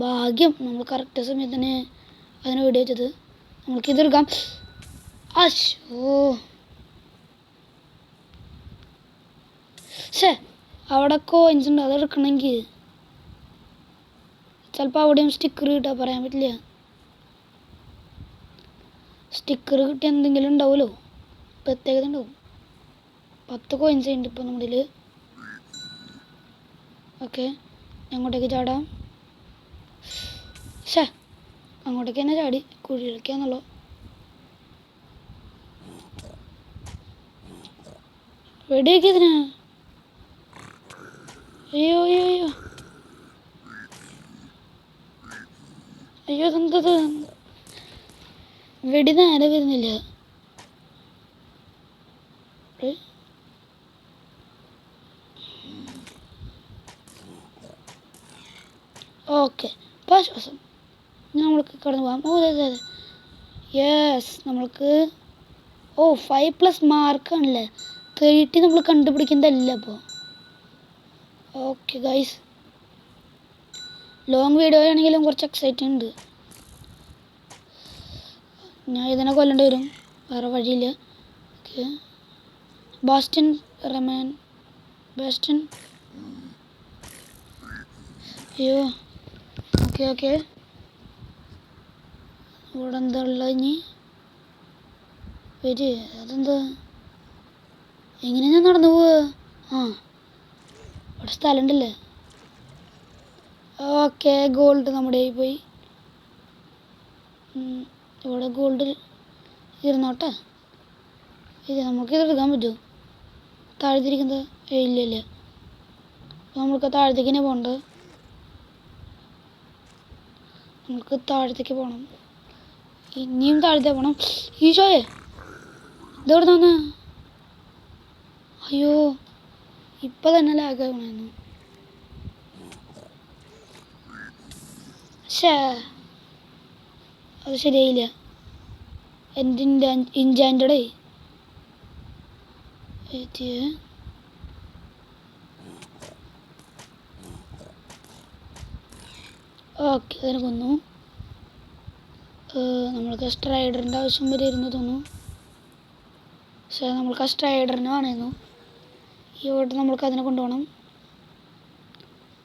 ഭാഗ്യം, നമ്മൾ കറക്റ്റ് സമയത്ത് തന്നെ അതിനെ വീഡിയോ വെച്ചത്. നമ്മൾക്കിതെടുക്കാം. അവിടെ കോയിൻസ് ഉണ്ട്. അതെടുക്കണമെങ്കിൽ ചിലപ്പോൾ അവിടെയും സ്റ്റിക്കർ കിട്ടാൻ പറയാൻ പറ്റില്ല. സ്റ്റിക്കർ കിട്ടിയ എന്തെങ്കിലും ഉണ്ടാവുമല്ലോ, പ്രത്യേകത ഉണ്ടാവും. 10 കോയിൻസ് ഉണ്ട് ഇപ്പോൾ നമ്മുടെ. ഓക്കെ, അങ്ങോട്ടേക്ക് ചാടാം. അങ്ങോട്ടേക്ക് തന്നെ ചാടി കുഴിയിലേക്കാന്നുള്ളൂ. വെടിയൊക്കെ ഇതിനാ? അയ്യോ ഇതെന്തത്? വെടി നേരെ വരുന്നില്ല. ഓക്കെ, ഇപ്പോൾ ആശ്വാസം. നമ്മൾക്ക് കടന്നു പോകാം. അതെ യെസ്, നമ്മൾക്ക് 5+ മാർക്കാണല്ലേ. 30 നമ്മൾ കണ്ടുപിടിക്കുന്നതല്ല അപ്പോൾ. ഓക്കെ ഗൈസ്, ലോങ് വീഡിയോ ആണെങ്കിലും കുറച്ച് എക്സൈറ്റിംഗ് ഉണ്ട്. ഞാൻ ഇതിനെ കൊല്ലേണ്ടി വരും, വേറെ വഴിയില്ല. Okay, Basten. അയ്യോ, ഓക്കെ. ഇവിടെ എന്താ ഉള്ളത് ഇനി? വരി, അതെന്താ? എങ്ങനെ ഞാൻ നടന്നു പോവുക? ഇവിടെ സ്ഥലം ഉണ്ടല്ലേ. ഓക്കെ, ഗോൾഡ് നമ്മുടെ കയ്യിൽ പോയി. ഇവിടെ ഗോൾഡ് ഇരുന്നോട്ടെ. നമുക്കിത് എടുക്കാൻ പറ്റുമോ? താഴ്ത്തിരിക്കുന്നത്? ഇല്ല. അപ്പോൾ നമുക്ക് താഴത്തേക്ക് തന്നെ പോകേണ്ടത്. നമുക്ക് താഴത്തേക്ക് പോകണം. ഇനിയും താഴത്തേക്ക് പോകണം. ഈശോയെ, ഇതെവിടെ നിന്ന്? അയ്യോ, ഇപ്പം തന്നെ ലാഗായി പോണായിരുന്നു. അത് ശരിയായില്ല. എൻ്റെ ഇൻജാൻറ്റഡേ. ഓക്കെ, അതിനെ കൊന്നു. നമ്മൾക്ക് സ്ട്രൈഡറിൻ്റെ ആവശ്യം വരുമായിരുന്നു തോന്നുന്നു. പക്ഷേ നമ്മൾക്ക് ആ സ്ട്രൈഡറിന് വേണമായിരുന്നു. ഇവിടെ നമ്മൾക്ക് അതിനെ കൊണ്ടുപോകണം.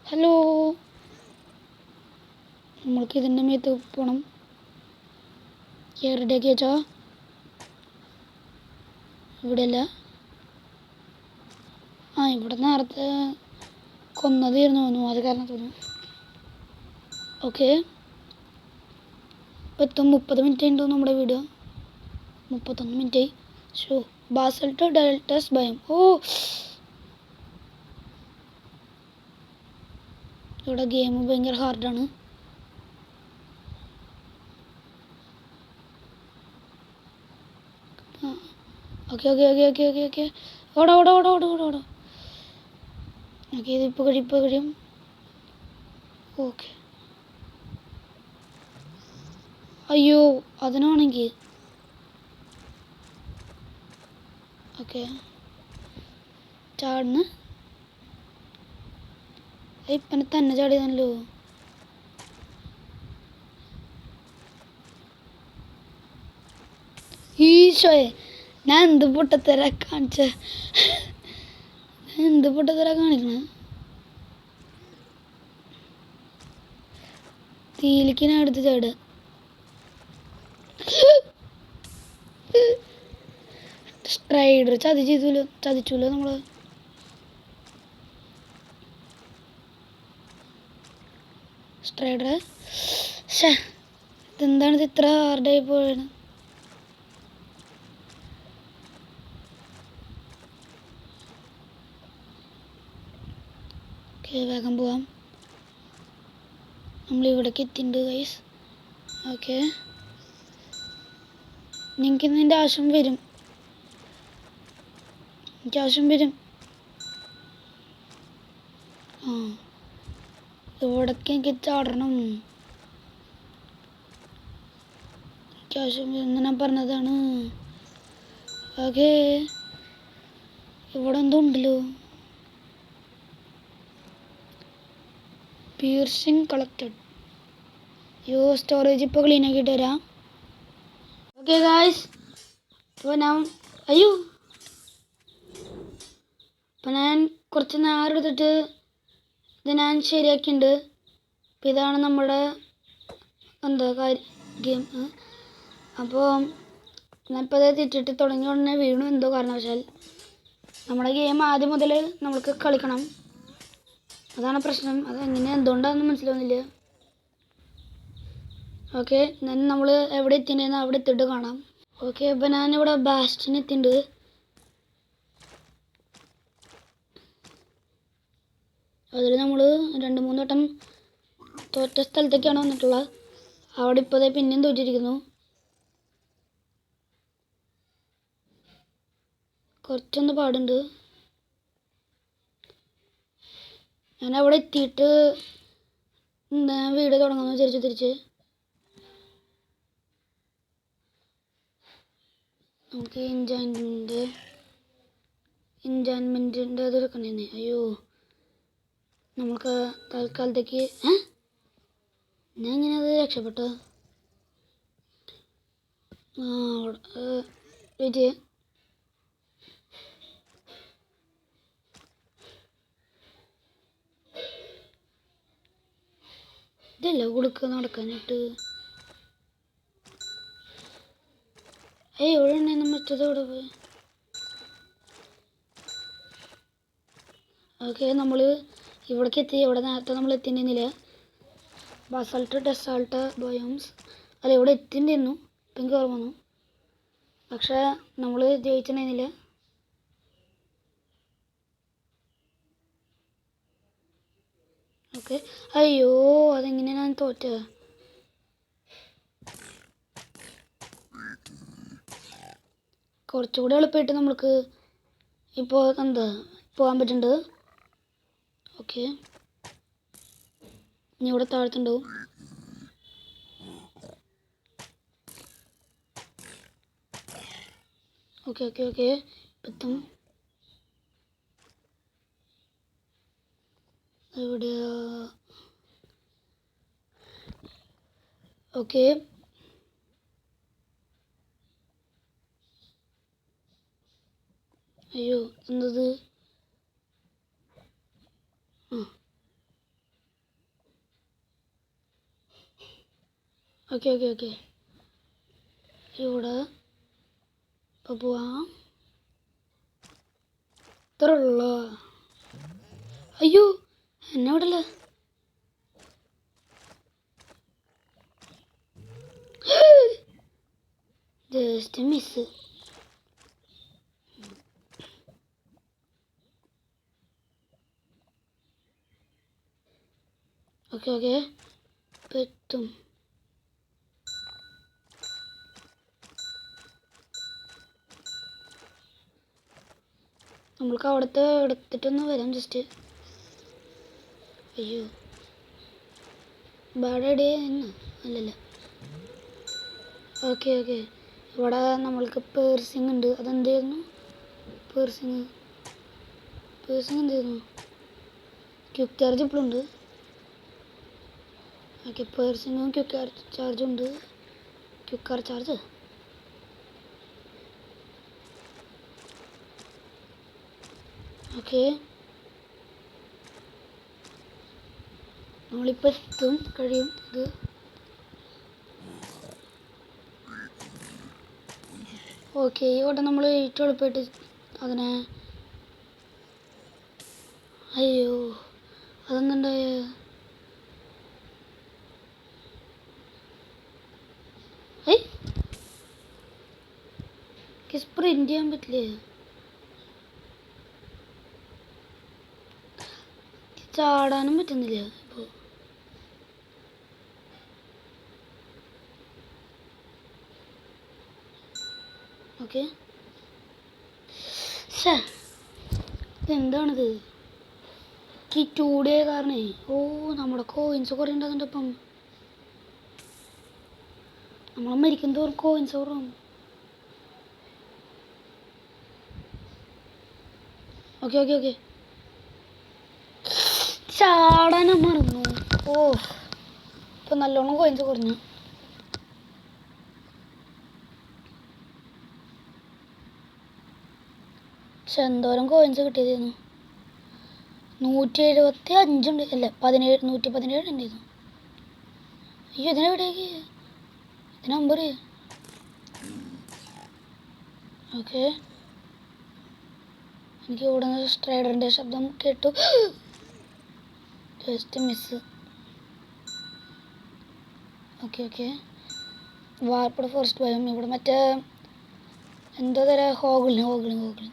ഹലോ, നമ്മൾക്ക് ഇതിൻ്റെ മേത്ത് പോകണം. റെഡിയാക്കി വെച്ചോ. ഇവിടെ അല്ല, ഇവിടെ നേരത്തെ കൊന്നതായിരുന്നു തോന്നുന്നു, അത് കാരണം തോന്നുന്നു. ഓക്കെ, ഇപ്പം 30 മിനിറ്റ് ഉണ്ടോ നമ്മുടെ video? 31 minute. Show basalt deltas biome. ഇവിടെ ഗെയിം ഭയങ്കര ഹാർഡാണ്. Okay okay okay okay okay okay ഓടാ ഓടാ ഓടാ ഓടാ ഓടാ ഓടാ. ഓക്കെ, ഇതിപ്പോൾ കഴിയും. ഓക്കെ, അയ്യോ അതിനാണെങ്കിൽ. ഓക്കെ, ചാടിന് ഇപ്പനെ തന്നെ ചാടിയതല്ലോ. ഈശോയെ, ഞാൻ എന്ത് പൊട്ടത്തരാ കാണിക്കണേ. തീയിലേക്ക് ഞാൻ എടുത്ത് ചാടുക. സ്ട്രൈഡർ ചതിച്ചൂലോ നമ്മള്. സ്ട്രൈഡർ ഇതെന്താണിത് ഇത്ര ഹാർഡായി പോയത്? ഓക്കെ, വേഗം പോവാം. നമ്മളിവിടേക്ക് എത്തിയിട്ടുണ്ട് ഗൈസ്. ഓക്കെ, നിങ്ങൾക്ക് ഇതിൻ്റെ ആവശ്യം വരും. ഇവിടേക്ക് എനിക്ക് ചാടണം. ആവശ്യം എന്ന് ഞാൻ പറഞ്ഞതാണ്. ഓക്കെ, ഇവിടെ എന്തോ ഉണ്ടല്ലോ. പിയർസിങ് കളക്റ്റഡ്. സ്റ്റോറേജ് ഇപ്പോൾ ക്ലീൻ ആക്കിയിട്ട് വരാം. ഓക്കെ ഗായ്സ്, ഇപ്പോൾ ഞാൻ കുറച്ച് നാരെടുത്തിട്ട് ഇത് ഞാൻ ശരിയാക്കിയിട്ടുണ്ട്. അപ്പോൾ ഇതാണ് നമ്മുടെ ഗെയിം. അപ്പോൾ ഞാനിപ്പോൾ അത് ഇട്ടിട്ട് തുടങ്ങിയ ഉടനെ വീണു എന്തോ കാരണവശാൽ. നമ്മുടെ ഗെയിം ആദ്യം മുതൽ നമ്മൾക്ക് കളിക്കണം, അതാണ് പ്രശ്നം. അതെങ്ങനെ എന്തുകൊണ്ടാണെന്ന് മനസ്സിലാവുന്നില്ല. ഓക്കെ, നമ്മൾ എവിടെ എത്തിയിട്ടുണ്ടെന്ന് അവിടെ എത്തിയിട്ട് കാണാം. ഓക്കെ, അപ്പോൾ ഞാനിവിടെ ബാസ്റ്റിന് എത്തിയിട്ടുണ്ട്. അതിൽ നമ്മൾ 2-3 വട്ടം തോറ്റ സ്ഥലത്തേക്കാണ് വന്നിട്ടുള്ളത്. അവിടെ ഇപ്പോൾ പിന്നെയും തോറ്റിരിക്കുന്നു. കുറച്ചൊന്ന് പാടുണ്ട്. ഞാൻ അവിടെ എത്തിയിട്ട് വീഡിയോ തുടങ്ങാമെന്ന് വിചാരിച്ചു തിരിച്ച്. നമുക്ക് ഇൻജാൻമെൻറ്റിൻ്റെ അത് എടുക്കണേ. അയ്യോ, നമുക്ക് തൽക്കാലത്തേക്ക് ഞാൻ ഇങ്ങനെ അത് രക്ഷപ്പെട്ടു. വെയിറ്റ്. ഇതല്ല കൊടുക്കുക നടക്കാനായിട്ട്. എവിടെ ഉണ്ടെന്ന് മറ്റത് ഇവിടെ പോയി. ഓക്കെ, നമ്മൾ ഇവിടേക്ക് എത്തി. ഇവിടെ നേരത്തെ നമ്മൾ എത്തിയിട്ടുന്നില്ല. ബസാൾട്ട് ഡെസാൾട്ട് ബയോംസ് അല്ല, ഇവിടെ എത്തിയിട്ടുണ്ടായിരുന്നു. ഇപ്പം എനിക്ക് ഓർമ്മ വന്നു. പക്ഷേ നമ്മൾ ജയിച്ചിട്ടുണ്ടായിരുന്നില്ല. ഓക്കെ, അയ്യോ അതെങ്ങനെയാണ് ഞാൻ തോറ്റത്? കുറച്ചുകൂടി എളുപ്പമായിട്ട് നമുക്ക് ഇപ്പോൾ പോകാൻ പറ്റുന്നുണ്ട്. ഓക്കെ, ഇനി ഇവിടെ താഴ്ത്തുണ്ടാവും. ഓക്കെ ഓക്കെ ഓക്കെ എത്തും. എവിടെയാ? ഓക്കെ, അയ്യോ എന്തത്? ഓക്കെ ഓക്കെ ഓക്കെ ഇവിടെ ഇപ്പോൾ പോവാം. ഇത്ര ഉള്ളോ? അയ്യോ എന്നെ വിടല്ലേ. Just miss. ഓക്കെ ഓക്കെ എത്തും. നമ്മൾക്ക് അവിടുത്തെ എടുത്തിട്ടൊന്ന് വരാം ജസ്റ്റ്. അയ്യോ ബാഡ് ഐഡിയ എന്ന് അല്ലല്ല. ഓക്കെ ഓക്കെ ഇവിടെ നമ്മൾക്ക് പേഴ്സിങ് ഉണ്ട്. അതെന്തായിരുന്നു പേഴ്സിങ്? പേഴ്സിങ് എന്തായിരുന്നു? ക്വിക്ക് ചാർജ് ഇപ്പോഴും ഉണ്ട്. ഓക്കെ പേഴ്സിങ്ങും ക്വിക്ക് ചാർജും ഉണ്ട്. Quick charge okay. നമ്മളിപ്പോൾ എത്തും കഴിയും. ഇത് ഓക്കെ ഇവിടെ നമ്മൾ ഏറ്റവും എളുപ്പമായിട്ട് അതിനെ. അയ്യോ അതൊന്നുണ്ടായ സ്പ്രിന്റ് ചെയ്യാൻ പറ്റില്ലേ? ചാടാനും പറ്റുന്നില്ല ഇപ്പോൾ. ഓക്കെ എന്താണിത്? ഈ 2D കാരണേ. ഓ നമ്മുടെ കോയിൻസ് കുറേ ഉണ്ടാകുന്നുണ്ട്. ഇപ്പം നമ്മൾ മരിക്കും തോറും കോയിൻസ് കുറവും. ഓക്കെ ഓക്കെ ഓക്കെ ചാടാനും മറന്നു. ഓ ഇപ്പം നല്ലോണം കോയിൻസ് കുറഞ്ഞു. പക്ഷെ എന്തോരം കോയിൻസ് കിട്ടിയതായിരുന്നു. 175 ഉണ്ട്. അല്ല 117 ഉണ്ടായിരുന്നു. അയ്യോ ഇതിനെവിടേക്ക്? ഇത് നമ്പർ. ഓക്കെ എനിക്ക് ഇവിടെ നിന്ന് സ്ട്രൈഡറിൻ്റെ ശബ്ദം കേട്ടു. Just miss. ഓക്കെ ഓക്കെ വാർപ്പുടെ ഫോറസ്റ്റ് ഭയം. ഇവിടെ മറ്റേ എന്തോ തരം ഹോഗിളിന്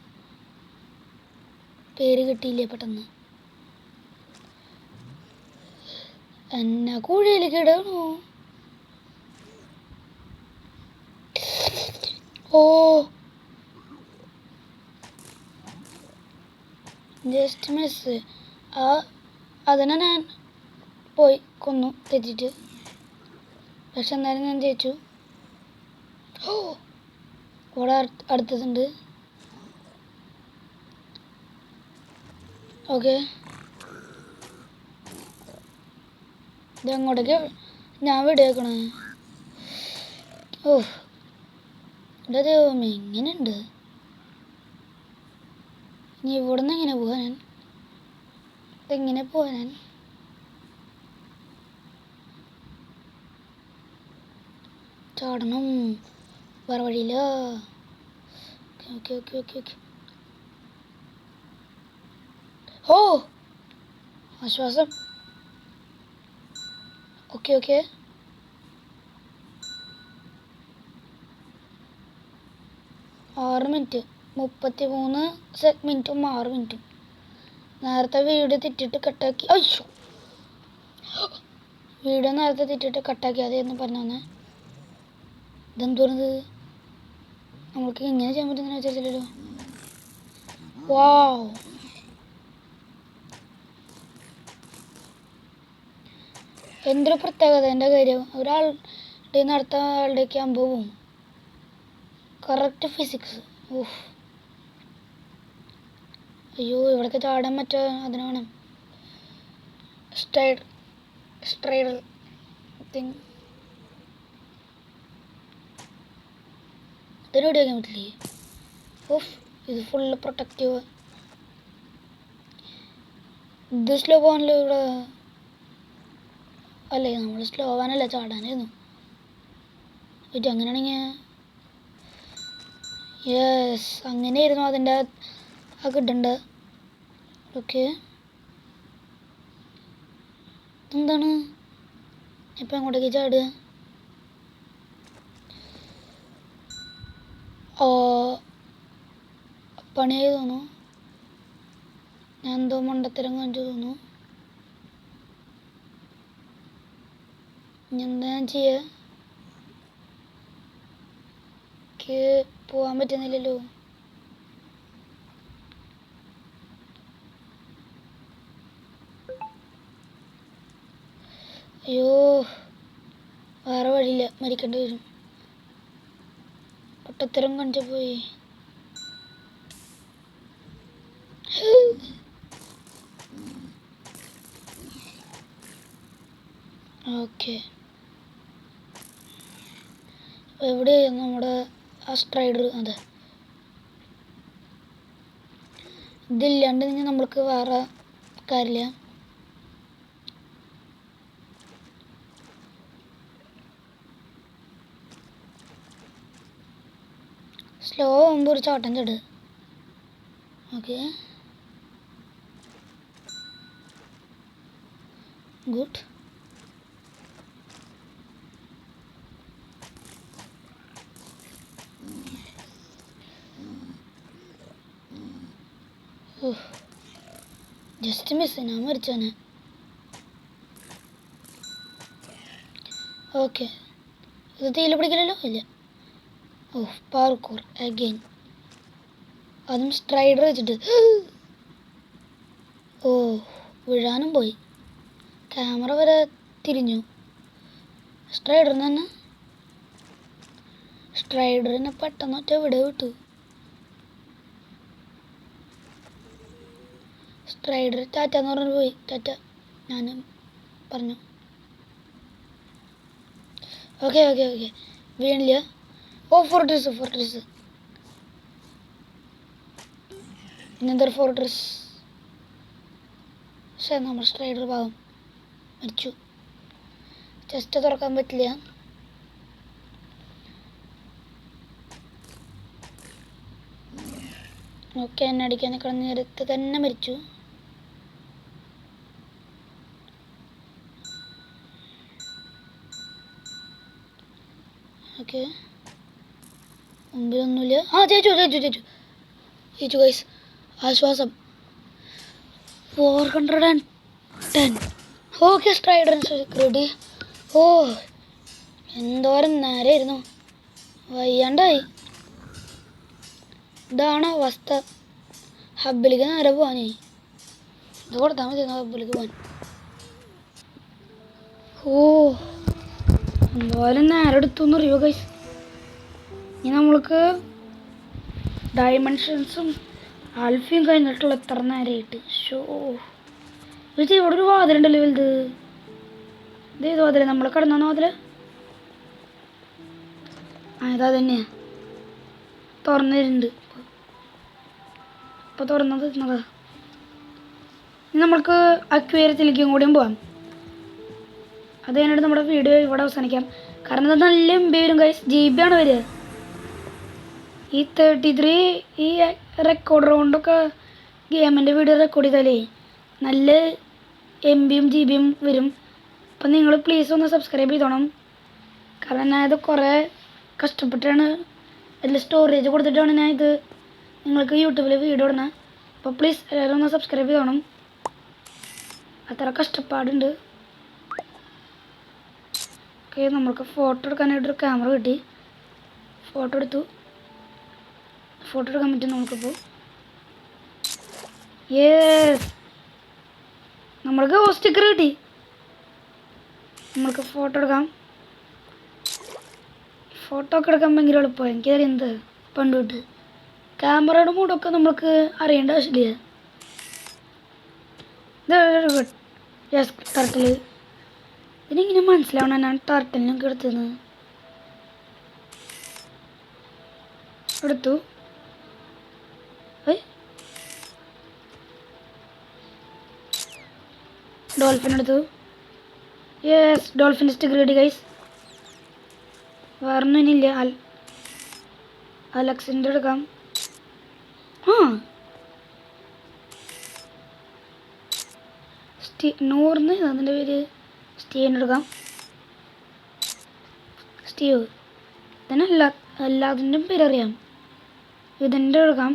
പേര് കിട്ടിയില്ലേ പെട്ടെന്ന്. എന്നെ കുഴിയിലേക്ക് ഇടണോ? ഓ ജസ്റ്റ് മിസ്. അതിനെ ഞാൻ പോയി കൊന്നു തെറ്റിട്ട്. പക്ഷെ എന്നാലും ഞാൻ ജയിച്ചു. ഓ ഇവിടെ അടുത്തതുണ്ട്. ഓക്കെ ഇതങ്ങോട്ടേക്ക് ഞാൻ വിടേക്കണേ. ഓ ഇവിടെ ദൈവമേ എങ്ങനെയുണ്ട്? ഇനി ഇവിടെ നിന്ന് എങ്ങനെ പോകാൻ? ഇതെങ്ങനെ പോകാൻ? ചാടണം വേറെ വഴിയില്ല. ഓക്കെ ഓക്കെ ഓക്കെ ഓക്കെ ഓ ആശ്വാസം. ഓക്കെ ഓക്കെ 6 മിനിറ്റ് 33 മിനിറ്റും 6 മിനിറ്റും. നേരത്തെ വീഡിയോ തെറ്റിട്ട് കട്ടാക്കി. അയ്യോ വീഡിയോ നേരത്തെ തെറ്റിട്ട് കട്ടാക്കി. അതെന്ന് പറഞ്ഞു തന്നെ. ഇതെന്തോന്നത്? നമ്മൾക്ക് ഇങ്ങനെ ചെയ്യാൻ പറ്റുന്ന വിചാരിച്ചില്ലല്ലോ. വാവ് എന്തൊരു പ്രത്യേകത. എൻ്റെ കാര്യം ഒരാളുടെ അടുത്ത ആളുടെയൊക്കെ ആകുമ്പോൾ പോവും. Correct physics. ഓഹ് അയ്യോ ഇവിടേക്ക് ചാടാൻ പറ്റുക അതിന് വേണം സ്ട്രൈഡർ തിങ്. ഇതിന് റെഡിയാക്കാൻ പറ്റില്ലേ? ഓഫ് ഇത് ഫുള്ള് പ്രൊട്ടക്റ്റീവ്. ഇത് സ്ലോ പോകാനല്ലോ ഇവിടെ. അല്ലേ നമ്മൾ സ്ലോ ആവാനല്ല ചാടാനായിരുന്നു. അങ്ങനെയാണെങ്കിൽ യെസ്, അങ്ങനെയായിരുന്നു അതിൻ്റെ ആ കിട്ടണ്ട. ഓക്കെ, എന്താണ് ഇപ്പം അങ്ങോട്ടേക്ക് ചാടുക? ഓ, പണിയായി തോന്നുന്നു. ഞാൻ എന്തോ മണ്ടത്തരം കാണിച്ചു തോന്നുന്നു. ഇനി എന്താ ഞാൻ ചെയ്യുക? എനിക്ക് പോവാൻ പറ്റുന്നില്ലല്ലോ. അയ്യോ, വേറെ വഴിയില്ല, മരിക്കേണ്ടി വരും. പൊട്ടത്തരം കണ്ടു പോയി. ഓക്കെ, എവിടെയായിരുന്നു നമ്മുടെ ആ സ്ട്രൈഡർ? അതെ, ഇതില്ലാണ്ട് കഴിഞ്ഞാൽ നമ്മൾക്ക് വേറെ കാര്യമില്ല. സ്ലോ ആകുമ്പോൾ ഒരു ചാട്ടം ചട്. Okay, good. ജസ്റ്റ് മിസ്, ഞാൻ മരിച്ചാണ്. ഓക്കെ, ഇത് തീയില് പിടിക്കില്ലല്ലോ. ഇല്ല. ഓ, പാർക്കൂർ അഗെയിൻ, അതും സ്ട്രൈഡർ വെച്ചിട്ട്. ഓ, വീഴാനും പോയി. ക്യാമറ വരെ തിരിഞ്ഞു. സ്ട്രൈഡറിനെ പെട്ടെന്ന് ഒറ്റ ഇവിടെ വിട്ടു. സ്ട്രൈഡർ ടാറ്റ എന്ന് പറഞ്ഞു പോയി. ടാറ്റ ഞാൻ പറഞ്ഞു. ഓക്കെ ഓക്കെ ഓക്കെ, വീണില്ല. ഓ, ഫോർട്രസ്. ഇന്നെന്തൊരു ഫോർട്രസ്. പക്ഷേ നമ്മുടെ സ്ട്രൈഡർ ഭാഗം മരിച്ചു. ചെസ്റ്റ് തുറക്കാൻ പറ്റില്ല. ഓക്കെ, എന്നെ അടിക്കാൻ നിൽക്കണം നേരത്തെ തന്നെ മരിച്ചു. ഓക്കെ, മുമ്പിലൊന്നുമില്ല. ആ, ജയിച്ചു ഗൈസ്. ആശ്വാസം. 410. Okay, സ്ട്രൈഡറിന് ready. ഓ, എന്തോരം നേരമായിരുന്നു, വയ്യാണ്ടായി. ഇതാണ് അവസ്ഥ. ഹബ്ബിലേക്ക് നേരെ പോവാനേ. ഇത് കൊടുത്താൽ മതി ഹബ്ബിലേക്ക് പോവാൻ. ഓ, എന്തോരം നേരം എടുത്തു എന്നറിയോ ഗൈസ്. ഇനി നമ്മൾക്ക് ഡയമെൻഷൻസും ആൽഫയും കഴിഞ്ഞിട്ടുള്ള എത്ര നേരമായിട്ട്. ഷോ, ഇത് ഇവിടെ ഒരു വാതിലുണ്ടല്ലോ വലുത്. ഇത് ഏത് വാതില? നമ്മൾ കിടന്ന വാതില്. ആ, ഇതാ തന്നെയാ തുറന്നിട്ടുണ്ട്. ഇപ്പോൾ തുറന്നത് ഇന്നതാ. ഇനി നമ്മൾക്ക് അക്വേറിയത്തിലേക്കും കൂടിയും പോവാം. അത് കഴിഞ്ഞിട്ട് നമ്മുടെ വീഡിയോ ഇവിടെ അവസാനിക്കാം. കാരണം ഇത് നല്ല MB വരും ഗൈസ്. GB ആണ് വരിക. ഈ 33 ഈ റെക്കോർഡർ കൊണ്ടൊക്കെ ഗെയിമിൻ്റെ വീഡിയോ റെക്കോർഡ് ചെയ്താലേ നല്ല MBയും GBയും വരും. അപ്പം നിങ്ങൾ പ്ലീസ് ഒന്ന് സബ്സ്ക്രൈബ് ചെയ്തോണം. കാരണം ഞാൻ ഇത് കുറേ കഷ്ടപ്പെട്ടാണ് അതിൽ സ്റ്റോറേജ് കൊടുത്തിട്ടാണ് ഞാൻ ഇത് നിങ്ങൾക്ക് യൂട്യൂബിൽ വീഡിയോ ഇടുന്നത്. അപ്പോൾ പ്ലീസ് എല്ലാവരും ഒന്ന് സബ്സ്ക്രൈബ് ചെയ്തോണം. അത്ര കഷ്ടപ്പാടുണ്ട്. ഓക്കെ, നമ്മൾക്ക് ഫോട്ടോ എടുക്കാനായിട്ടൊരു ക്യാമറ കിട്ടി. ഫോട്ടോ എടുക്കാൻ പറ്റും നമുക്കിപ്പോൾ. യെസ്, നമ്മൾക്ക് സ്റ്റിക്കർ കിട്ടി. നമ്മൾക്ക് ഫോട്ടോ എടുക്കാം. ഫോട്ടോ ഒക്കെ എടുക്കാൻ ഭയങ്കര എളുപ്പമാണ്. എനിക്കറിയാം എന്ത് പണ്ട് തൊട്ട് ക്യാമറയുടെ മൂടൊക്കെ നമ്മൾക്ക് അറിയേണ്ട ആവശ്യമില്ല. ഗുഡ്. Yes, turtle. ഇതിനിങ്ങനെ മനസ്സിലാവണം ഞാൻ ടർട്ടിലിനൊക്കെ എടുത്തു. ഡോൾഫിൻ എടുത്തു. യെസ്, ഡോൾഫിൻ സ്റ്റിക്കർ കിട്ടി ഗൈസ്. വേറൊന്നും ഇനിയില്ല. അലക്സിൻ്റെ എടുക്കാം. ആ നൂറിന് അതിൻ്റെ പേര് സ്റ്റീവിൻ്റെ എടുക്കാം. സ്റ്റീവ് ഇതിന് എല്ലാത്തിൻ്റെയും പേരറിയാം. ഇതിൻ്റെ എടുക്കാം.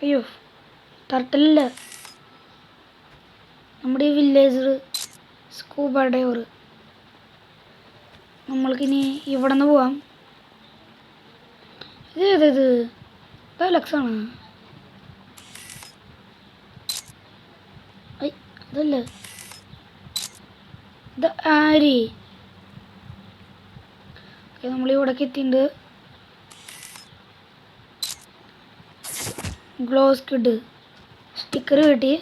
അയ്യോ ടർട്ടലില്ല. നമ്മുടെ ഈ വില്ലേജർ സ്കൂബ ഡൈവർ. നമ്മൾക്കിനി ഇവിടെ നിന്ന് പോവാം. ഇത് ലക്സാണ്. അതല്ല ഇത് ആരി. ഓക്കെ നമ്മളിവിടേക്ക് എത്തിയിട്ടുണ്ട്. ഗ്ലോ സ്കിഡ് സ്റ്റിക്കർ കിട്ടി.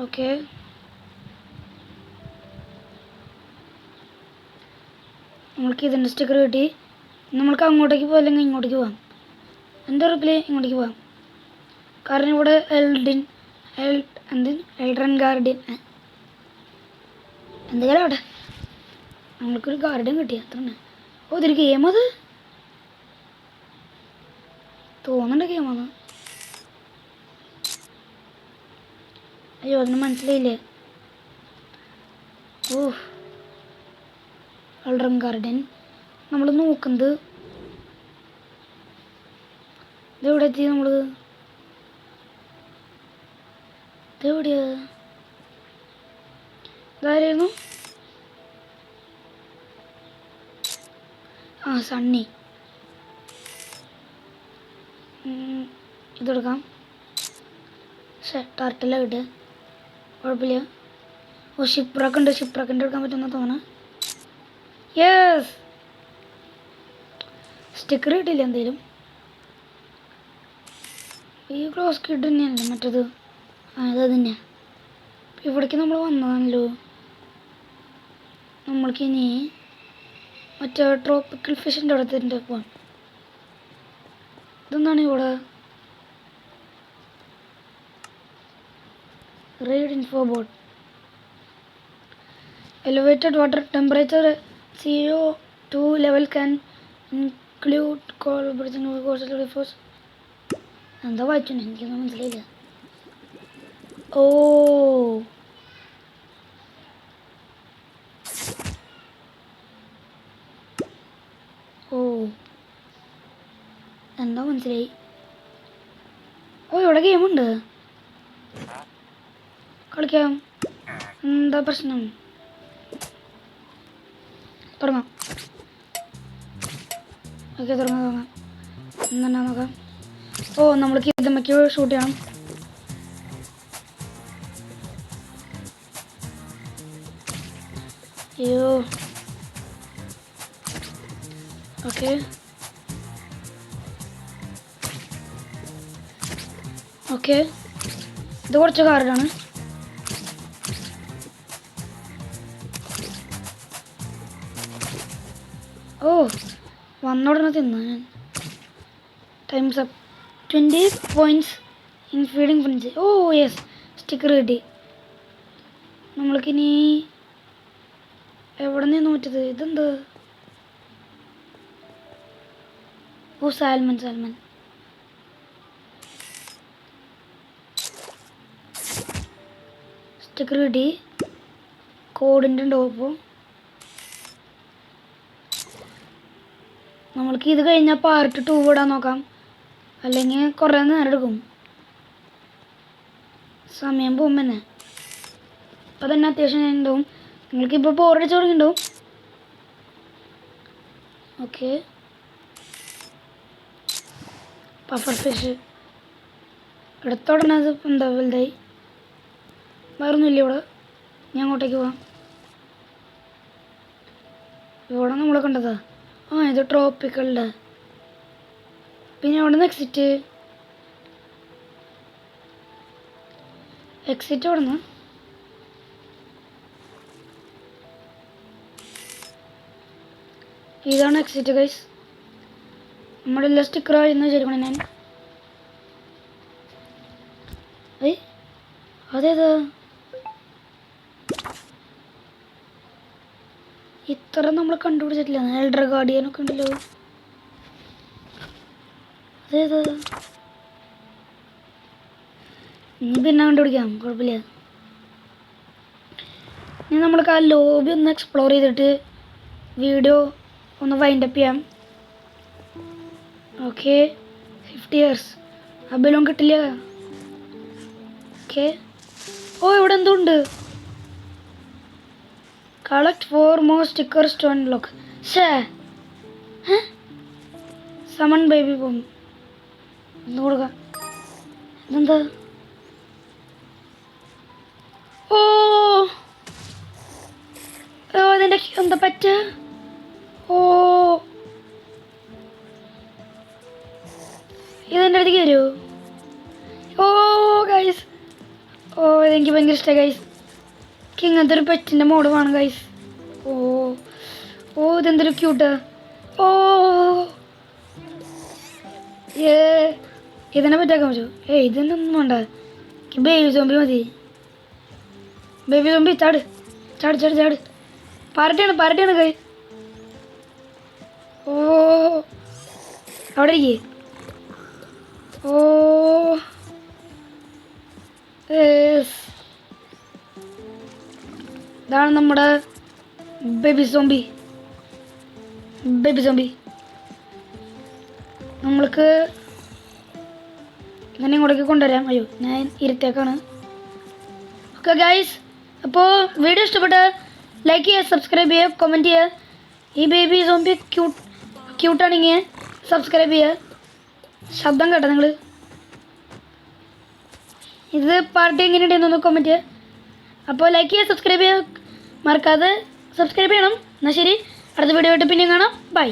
ഓക്കെ നമ്മൾക്ക് ഇതിൻ്റെ സ്റ്റിക്കർ കിട്ടി. നമ്മൾക്ക് അങ്ങോട്ടേക്ക് പോകാം അല്ലെങ്കിൽ ഇങ്ങോട്ടേക്ക് പോകാം. എൻ്റെ ഉറപ്പിൽ ഇങ്ങോട്ടേക്ക് പോകാം. കാരണം ഇവിടെ എൽഡ്രൻ ഗാർഡിയൻ എന്തെങ്കിലും അവിടെ നമ്മൾക്കൊരു ഗാർഡിയൻ കിട്ടി. അത്ര തന്നെ. ഓ ഇതൊരു ഗെയിം. അത് തോന്നുന്നുണ്ട് ഗെയിമാണ്. അയ്യോ അതിന് മനസ്സിലായില്ലേ. ഓ എൽഡ്രൻ ഗാർഡിയൻ നമ്മൾ നോക്കുന്നത്. ഇതെവിടെ എത്തി നമ്മൾ? ഇതെവിടെയാ? ഇതായിരുന്നു ആ സണ്ണി. ഇതെടുക്കാം. ടർട്ടില കിട്ടുക കുഴപ്പമില്ല. ഓ ഷിപ്രൊക്കെ ഉണ്ട്. ഷിപ്രൊക്കെ എടുക്കാൻ പറ്റുമെന്ന് തോന്നുന്നു. യെസ് സ്റ്റിക്കർ കിട്ടില്ല എന്തേലും. ഈ ക്ലോസ് കിഡ് തന്നെയല്ലേ മറ്റേത്? അത് തന്നെയാണ്. ഇവിടേക്ക് നമ്മൾ വന്നതാണല്ലോ. നമ്മൾക്കിനി മറ്റേ ട്രോപ്പിക്കൽ ഫിഷിൻ്റെ അടുത്തിൻ്റെ പോവാം. ഇതെന്താണ് ഇവിടെ? Read info board. Elevated water temperature CO2 level can include call force. എന്താ വായിച്ചു? എനിക്കൊന്നും മനസ്സിലായില്ല. ഓ ഓ എന്താ മനസ്സിലായി. ഓ ഇവിടെ ഗെയിമുണ്ട്. കളിക്കാം. എന്താ പ്രശ്നം? തുടങ്ങാം. ഓക്കെ തുടങ്ങാം. എന്തെന്നാ നോക്കാം. ഓ നമ്മൾക്ക് ഇതമ്മയ്ക്ക് ഷൂട്ട് ചെയ്യണം. അയ്യോ ഓക്കെ ഓക്കെ ഇത് കുറച്ച് കാർഡാണ്. ഓ വന്നോടനെ തിന്നു ഞാൻ. Times up. 20 points in feeding French. Oh yes sticker കിട്ടി. നമ്മൾക്കിനി എവിടെ നിന്ന് നോറ്റത്? ഇതെന്ത്? ഓ സാൽമൺ. സ്റ്റിക്കർ കിട്ടി. കോഡിൻ്റെ ഉണ്ടോ? ഇപ്പോൾ നമ്മൾക്ക് ഇത് കഴിഞ്ഞാൽ പാർട്ട് 2 ഇടാൻ നോക്കാം. അല്ലെങ്കിൽ കുറേ നേരം എടുക്കും. സമയം പോകുമ്പോൾ തന്നെ അപ്പോൾ തന്നെ അത്യാവശ്യം ഉണ്ടാവും. നിങ്ങൾക്കിപ്പോൾ ബോറടിച്ച് തുടങ്ങിയിട്ടുണ്ടാവും. ഓക്കെ പഫർ ഫിഷ് എടുത്തോടനെ അത് എന്താ വലുതായി. വേറൊന്നുമില്ല ഇവിടെ. ഞാൻ അങ്ങോട്ടേക്ക് പോവാം. ഇവിടെ നമ്മളെ കണ്ടതാ. ആ ഇത് ട്രോപ്പിക്കലുണ്ട്. പിന്നെ അവിടെ നിന്ന് എക്സിറ്റ് അവിടെ നിന്ന് ഇതാണ് എക്സിറ്റ് ഗൈസ്. നമ്മുടെ എല്ലാ സ്റ്റിക്കറായിരുന്നു ശരിക്കണം ഞാൻ. അതേതാ? ഇത്ര നമ്മൾ കണ്ടുപിടിച്ചിട്ടില്ല. എൽഡർ ഗാർഡിയനൊക്കെ ഉണ്ടല്ലോ. അതേതാ? ഇനി പിന്നെ കണ്ടുപിടിക്കാം, കുഴപ്പമില്ല. ഇനി നമ്മൾക്ക് ആ ലോബി ഒന്ന് എക്സ്പ്ലോർ ചെയ്തിട്ട് വീഡിയോ ഒന്ന് വൈൻഡപ്പ് ചെയ്യാം. Okay, 50 years. ആ ബലൂൺ കിട്ടില്ല. ഓക്കെ. ഓ, ഇവിടെ എന്തോ ഉണ്ട്. Collect 4 more stickers to unlock. ഷേ, സമൺ ബേബി ബോം ഒന്ന് കൊടുക്കാം. ഇതെന്താ? ഓ അതിൻ്റെ എന്താ പറ്റ? ഓ, ഇതെൻ്റെ അടുത്തേക്ക് വരുമോ? ഓ ഗൈസ്, ഓ എനിക്ക് ഭയങ്കര ഇഷ്ടമായി ഗൈസ്. എനിക്ക് ഇങ്ങനത്തെ ഒരു പെറ്റിൻ്റെ മോഡ് വേണം ഗൈസ്. ഓ ഓ ഇതെന്തൊരു ക്യൂട്ട്. ഓ ഇതിനെ പറ്റാക്കാൻ പറ്റുമോ? ഇതിനൊന്നും വേണ്ട. എനിക്ക് ബേബി സോംബി മതി. ബേബി സോംബി ചാട് ചാട് ചാട് ചാട്. പാരട്ടിയാണ് കൈ. ഓ അവിടെ ഇരിക്കേ. ഓ ഇതാണ് നമ്മുടെ ബേബി സോംബി. നമ്മൾക്ക് ഇങ്ങനെ ഇങ്ങോട്ടേക്ക് കൊണ്ടുവരാം. അയ്യോ, ഞാൻ ഇരുത്തേക്കാണ്. ഓക്കെ ഗൈസ്, അപ്പോൾ വീഡിയോ ഇഷ്ടപ്പെട്ട ലൈക്ക് ചെയ്യുക, സബ്സ്ക്രൈബ് ചെയ്യുക, കമൻറ്റ് ചെയ്യുക. ഈ ബേബി സോംബി ക്യൂട്ടാണെങ്കിൽ സബ്സ്ക്രൈബ് ചെയ്യുക. ശബ്ദം കേട്ടോ നിങ്ങൾ. ഇത് പാർട്ടി എങ്ങനെയുണ്ടെന്നൊന്ന് കമൻറ്റ് ചെയ്യുക. അപ്പോൾ ലൈക്ക് ചെയ്യുക, സബ്സ്ക്രൈബ് ചെയ്യുക, മറക്കാതെ സബ്സ്ക്രൈബ് ചെയ്യണം. എന്നാൽ ശരി, അടുത്ത വീഡിയോ ആയിട്ട് പിന്നെയും കാണാം. ബൈ.